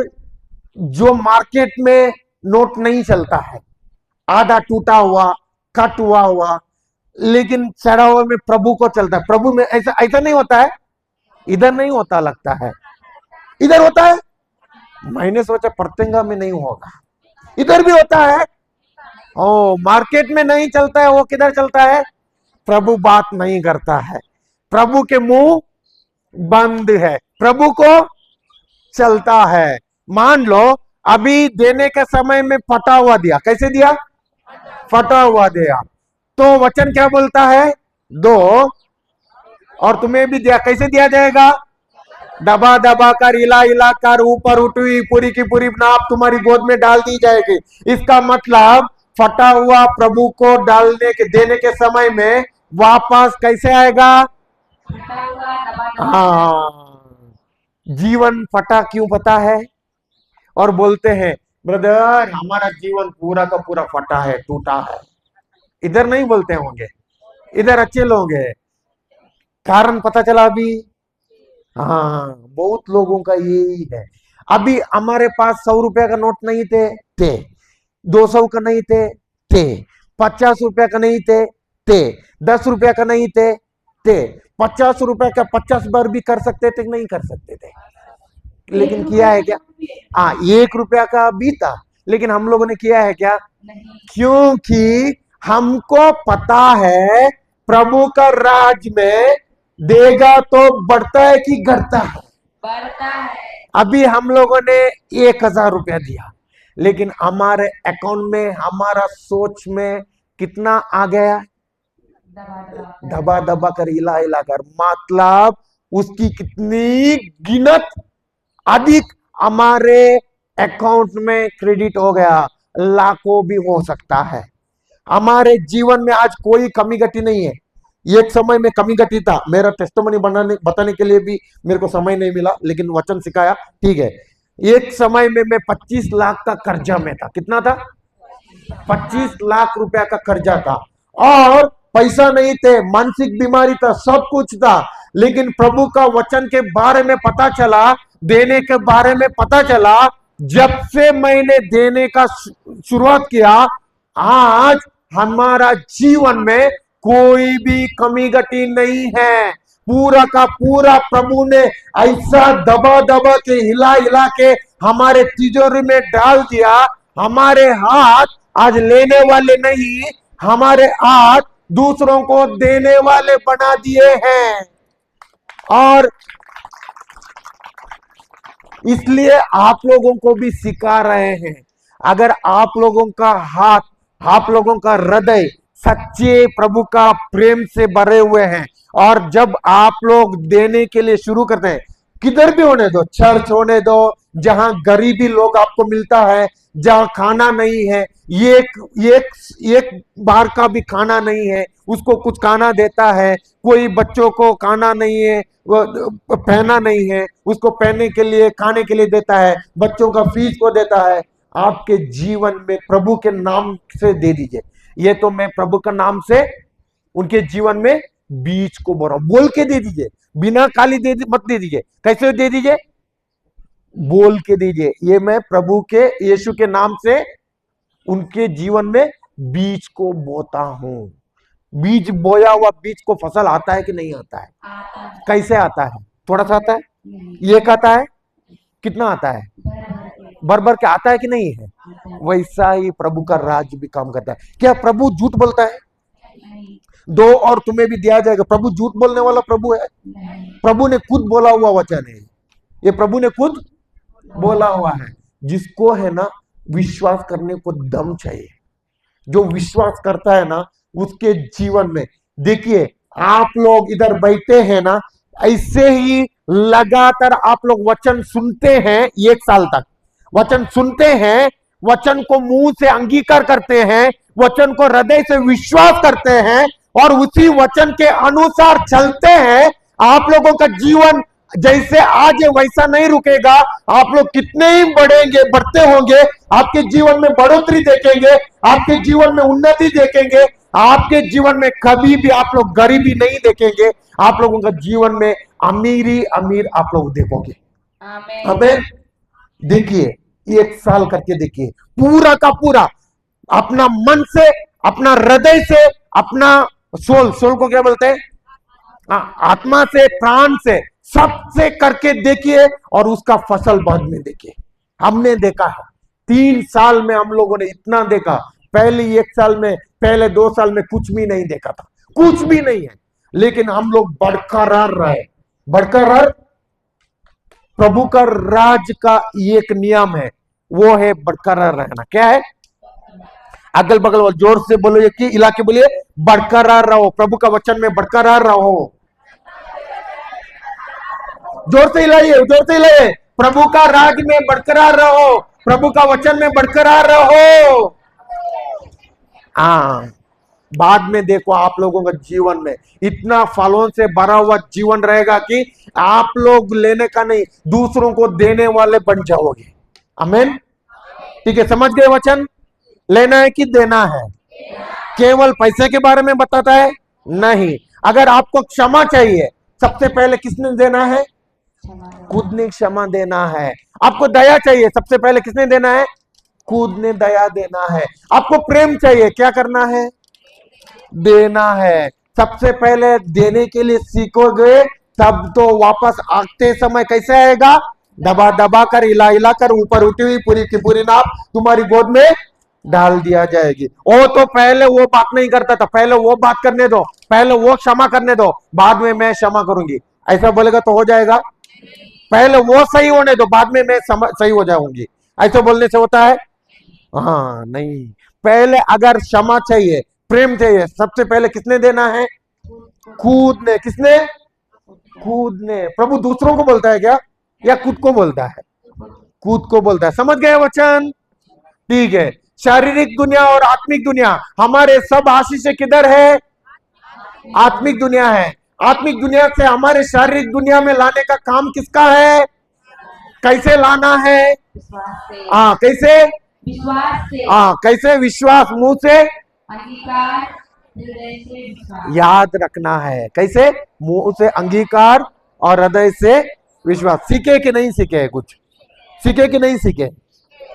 जो मार्केट में नोट नहीं चलता है, आधा टूटा हुआ, कट हुआ, लेकिन चढ़ा हुआ में प्रभु को चलता है। प्रभु में ऐसा ऐसा नहीं होता है। इधर नहीं होता लगता है, इधर होता है। मैंने सोचा परतंगा में नहीं होगा, इधर भी होता है। ओ, मार्केट में नहीं चलता है, वो किधर चलता है? प्रभु बात नहीं करता है, प्रभु के मुंह बंद है, प्रभु को चलता है। मान लो अभी देने के समय में फटा हुआ दिया। कैसे दिया? फटा हुआ दिया, तो वचन क्या बोलता है? दो, और तुम्हें भी दिया। कैसे दिया जाएगा? दबा दबा कर, हिला कर, ऊपर उठी पूरी की पूरी नाप तुम्हारी गोद में डाल दी जाएगी। इसका मतलब फटा हुआ प्रभु को देने के समय में वापस कैसे आएगा? हाँ। जीवन फटा क्यों पता है? और बोलते हैं ब्रदर हमारा जीवन पूरा का पूरा फटा है, टूटा है। इधर नहीं बोलते होंगे, इधर अच्छे लोग हैं। कारण पता चला अभी? हाँ, बहुत लोगों का यही है। अभी हमारे पास 100 रुपया का नोट नहीं थे 200 का नहीं थे 50 रुपया का नहीं थे 10 रुपया का नहीं थे 50 रुपया का 50 बार भी कर सकते थे, नहीं कर सकते थे। लेकिन किया है क्या? 1 रुपया का भी था, लेकिन हम लोगों ने किया है क्या? क्योंकि हमको पता है प्रभु का राज में देगा तो बढ़ता है कि घटता है?
बढ़ता है।
अभी हम लोगों ने 1000 रुपया दिया, लेकिन हमारे अकाउंट में, हमारा सोच में कितना आ गया? दबा दबा कर, हिला कर। मतलब उसकी कितनी गिनत अधिक हमारे अकाउंट में क्रेडिट हो गया, लाखों भी हो सकता है। हमारे जीवन में आज कोई कमी घटी नहीं है। एक समय में कमी घटी था, मेरा टेस्टिमनी बताने के लिए भी मेरे को समय नहीं मिला, लेकिन वचन सिखाया। ठीक है, एक समय में मैं 25 लाख का कर्जा में था। कितना था? 25 लाख रुपया का कर्जा था, और पैसा नहीं थे, मानसिक बीमारी था, सब कुछ था। लेकिन प्रभु का वचन के बारे में पता चला, देने के बारे में पता चला। जब से मैंने देने का शुरुआत किया, आज हमारा जीवन में कोई भी कमी घटी नहीं है। पूरा का पूरा प्रभु ने ऐसा दबा दबा के, हिला के हमारे तिजोरी में डाल दिया। हमारे हाथ आज लेने वाले नहीं, हमारे हाथ दूसरों को देने वाले बना दिए हैं। और इसलिए आप लोगों को भी सिखा रहे हैं, अगर आप लोगों का हाथ, आप लोगों का हृदय सच्चे प्रभु का प्रेम से भरे हुए हैं, और जब आप लोग देने के लिए शुरू करते हैं, किधर भी होने दो, चर्च होने दो, जहां गरीबी लोग आपको मिलता है, जहां खाना नहीं है, एक बार का भी खाना नहीं है, उसको कुछ खाना देता है। कोई बच्चों को खाना नहीं है, वो पहना नहीं है, उसको पहनने के लिए खाने के लिए देता है, बच्चों का फीस को देता है। आपके जीवन में प्रभु के नाम से दे दीजिए। ये तो मैं प्रभु का नाम से उनके जीवन में बीज को बोल के दे दीजिए, बिना खाली मत दे दीजिए। कैसे दे दीजिए? बोल के दीजिए, ये मैं प्रभु के यीशु के नाम से उनके जीवन में बीज को बोता हूं। बीज बोया हुआ बीज को फसल आता है कि नहीं आता है? कैसे आता है? थोड़ा सा आता है, एक आता है, कितना आता है? भर भर के आता है कि नहीं है? वैसा ही प्रभु का राज भी काम करता है। क्या प्रभु झूठ बोलता है? दो और तुम्हें भी दिया जाएगा। प्रभु झूठ बोलने वाला प्रभु है? प्रभु ने खुद बोला हुआ वचन है, ये प्रभु ने खुद बोला हुआ है। जिसको है ना विश्वास करने को दम चाहिए, जो विश्वास करता है ना उसके जीवन में, देखिए आप लोग इधर बैठे हैं ना, ऐसे ही लगातार आप लोग वचन सुनते हैं, 1 साल तक वचन सुनते हैं, वचन को मुंह से अंगीकार करते हैं, वचन को हृदय से विश्वास करते हैं और उसी वचन के अनुसार चलते हैं। आप लोगों का जीवन जैसे आज है वैसा नहीं रुकेगा। आप लोग कितने ही बढ़ेंगे, बढ़ते होंगे, आपके जीवन में बढ़ोतरी देखेंगे, आपके जीवन में उन्नति देखेंगे, आपके जीवन में कभी भी आप लोग गरीबी नहीं देखेंगे। आप लोगों का जीवन में अमीरी अमीर आप लोग देखोगे। आमीन। देखिए 1 साल करके देखिए, पूरा का पूरा अपना मन से, अपना हृदय से, अपना सोल को क्या बोलते हैं? आत्मा से, प्राण से, सबसे करके देखिए और उसका फसल बाद में देखिए। हमने देखा है 3 साल में हम लोगों ने इतना देखा, पहले 1 साल में, पहले 2 साल में कुछ भी नहीं देखा था, कुछ भी नहीं है, लेकिन हम लोग बरकरार रहे। बरकरार प्रभु का राज का एक नियम है, वो है बरकरार रहना। क्या है? अगल बगल जोर से बोलो, कि इलाके बोलिए, बरकरार रहो, प्रभु का वचन में बरकरार रहो। जोर से हिलाइए, जोर से हिलाइए, प्रभु का राज में बरकरार रहो, प्रभु का वचन में बरकरार रहो। हाँ, बाद में देखो आप लोगों का जीवन में इतना फलों से भरा हुआ जीवन रहेगा कि आप लोग लेने का नहीं, दूसरों को देने वाले बन जाओगे। आमीन। ठीक है, समझ गए? वचन लेना है कि देना है? केवल पैसे के बारे में बताता है? नहीं। अगर आपको क्षमा चाहिए, सबसे पहले किसने देना है? खुद ने क्षमा देना है। आपको दया चाहिए, सबसे पहले किसने देना है? खुद ने दया देना है। आपको प्रेम चाहिए, क्या करना है? देना है। सबसे पहले देने के लिए सीखोगे, तब तो वापस आते समय कैसे आएगा? दबा दबा कर, हिला हिला कर, ऊपर उठी हुई पूरी की पूरी नाप तुम्हारी गोद में डाल दिया जाएगी। वो तो पहले वो बात नहीं करता था, पहले वो बात करने दो, पहले वो क्षमा करने दो, बाद में मैं क्षमा करूंगी, ऐसा बोलेगा तो हो जाएगा? पहले वो सही होने दो, बाद में मैं सही हो जाऊंगी, ऐसा बोलने से होता है? हाँ नहीं। पहले अगर क्षमा चाहिए, प्रेम चाहिए, सबसे पहले किसने देना है? खुद ने। किसने? खुद ने। प्रभु दूसरों को बोलता है क्या, या खुद को बोलता है? खुद को बोलता है। समझ गए वचन? ठीक है। शारीरिक दुनिया और आत्मिक दुनिया, हमारे सब आशीष किधर है? आत्मिक दुनिया है। आत्मिक दुनिया से हमारे शारीरिक दुनिया में लाने का काम किसका है? कैसे लाना है? हाँ, कैसे?
विश्वास से।
हाँ, कैसे? विश्वास, मुंह से
अंगीकार, हृदय से विश्वास।
याद रखना है। कैसे? मुंह से अंगीकार और हृदय से विश्वास। सीखे कि नहीं सीखे? कुछ सीखे कि नहीं सीखे?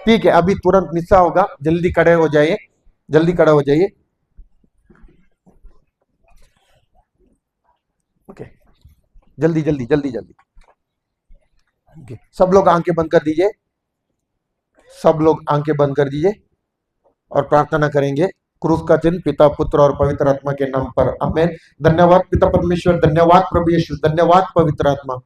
ठीक है, अभी तुरंत निशा होगा, जल्दी खड़े हो जाइए, जल्दी खड़े हो जाइए। ओके, जल्दी जल्दी जल्दी जल्दी। ओके, सब लोग आंखें बंद कर दीजिए, सब लोग आंखें बंद कर दीजिए और प्रार्थना करेंगे। क्रूस का चिन्ह पिता, पुत्र और पवित्र आत्मा के नाम पर, आमीन। धन्यवाद पिता परमेश्वर, धन्यवाद प्रभु यीशु, धन्यवाद पवित्र आत्मा।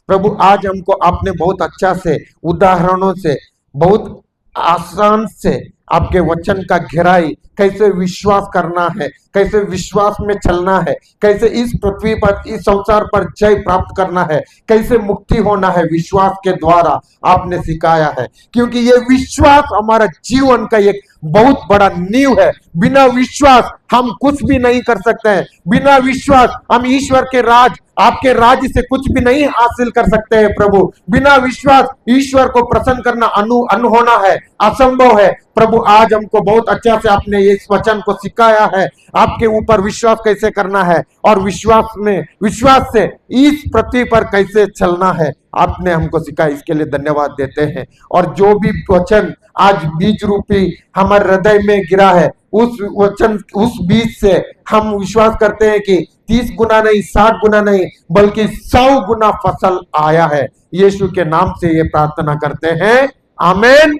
प्रभु आज हमको आपने बहुत अच्छा से उदाहरणों से, बहुत आसान से आपके वचन का गहराई, कैसे विश्वास करना है, कैसे विश्वास में चलना है, कैसे इस पृथ्वी पर, इस संसार पर जय प्राप्त करना है, कैसे मुक्ति होना है, विश्वास के द्वारा आपने सिखाया है। क्योंकि ये विश्वास हमारा जीवन का एक बहुत बड़ा नींव है। बिना विश्वास हम कुछ भी नहीं कर सकते हैं। बिना विश्वास हम ईश्वर के राज, आपके राज्य से कुछ भी नहीं हासिल कर सकते हैं प्रभु। बिना विश्वास ईश्वर को प्रसन्न करना अनहोना है, असंभव है। प्रभु आज हमको बहुत अच्छा से आपने इस वचन को सिखाया है, आपके ऊपर विश्वास कैसे करना है और विश्वास से इस पृथ्वी पर कैसे चलना है, आपने हमको सिखाया। इसके लिए धन्यवाद देते हैं। और जो भी वचन आज बीज रूपी हमारे हृदय में गिरा है, उस वचन, उस बीज से हम विश्वास करते हैं कि 30 गुना नहीं, 60 गुना नहीं, बल्कि 100 गुना फसल आया है। यीशु के नाम से ये प्रार्थना करते हैं, आमीन।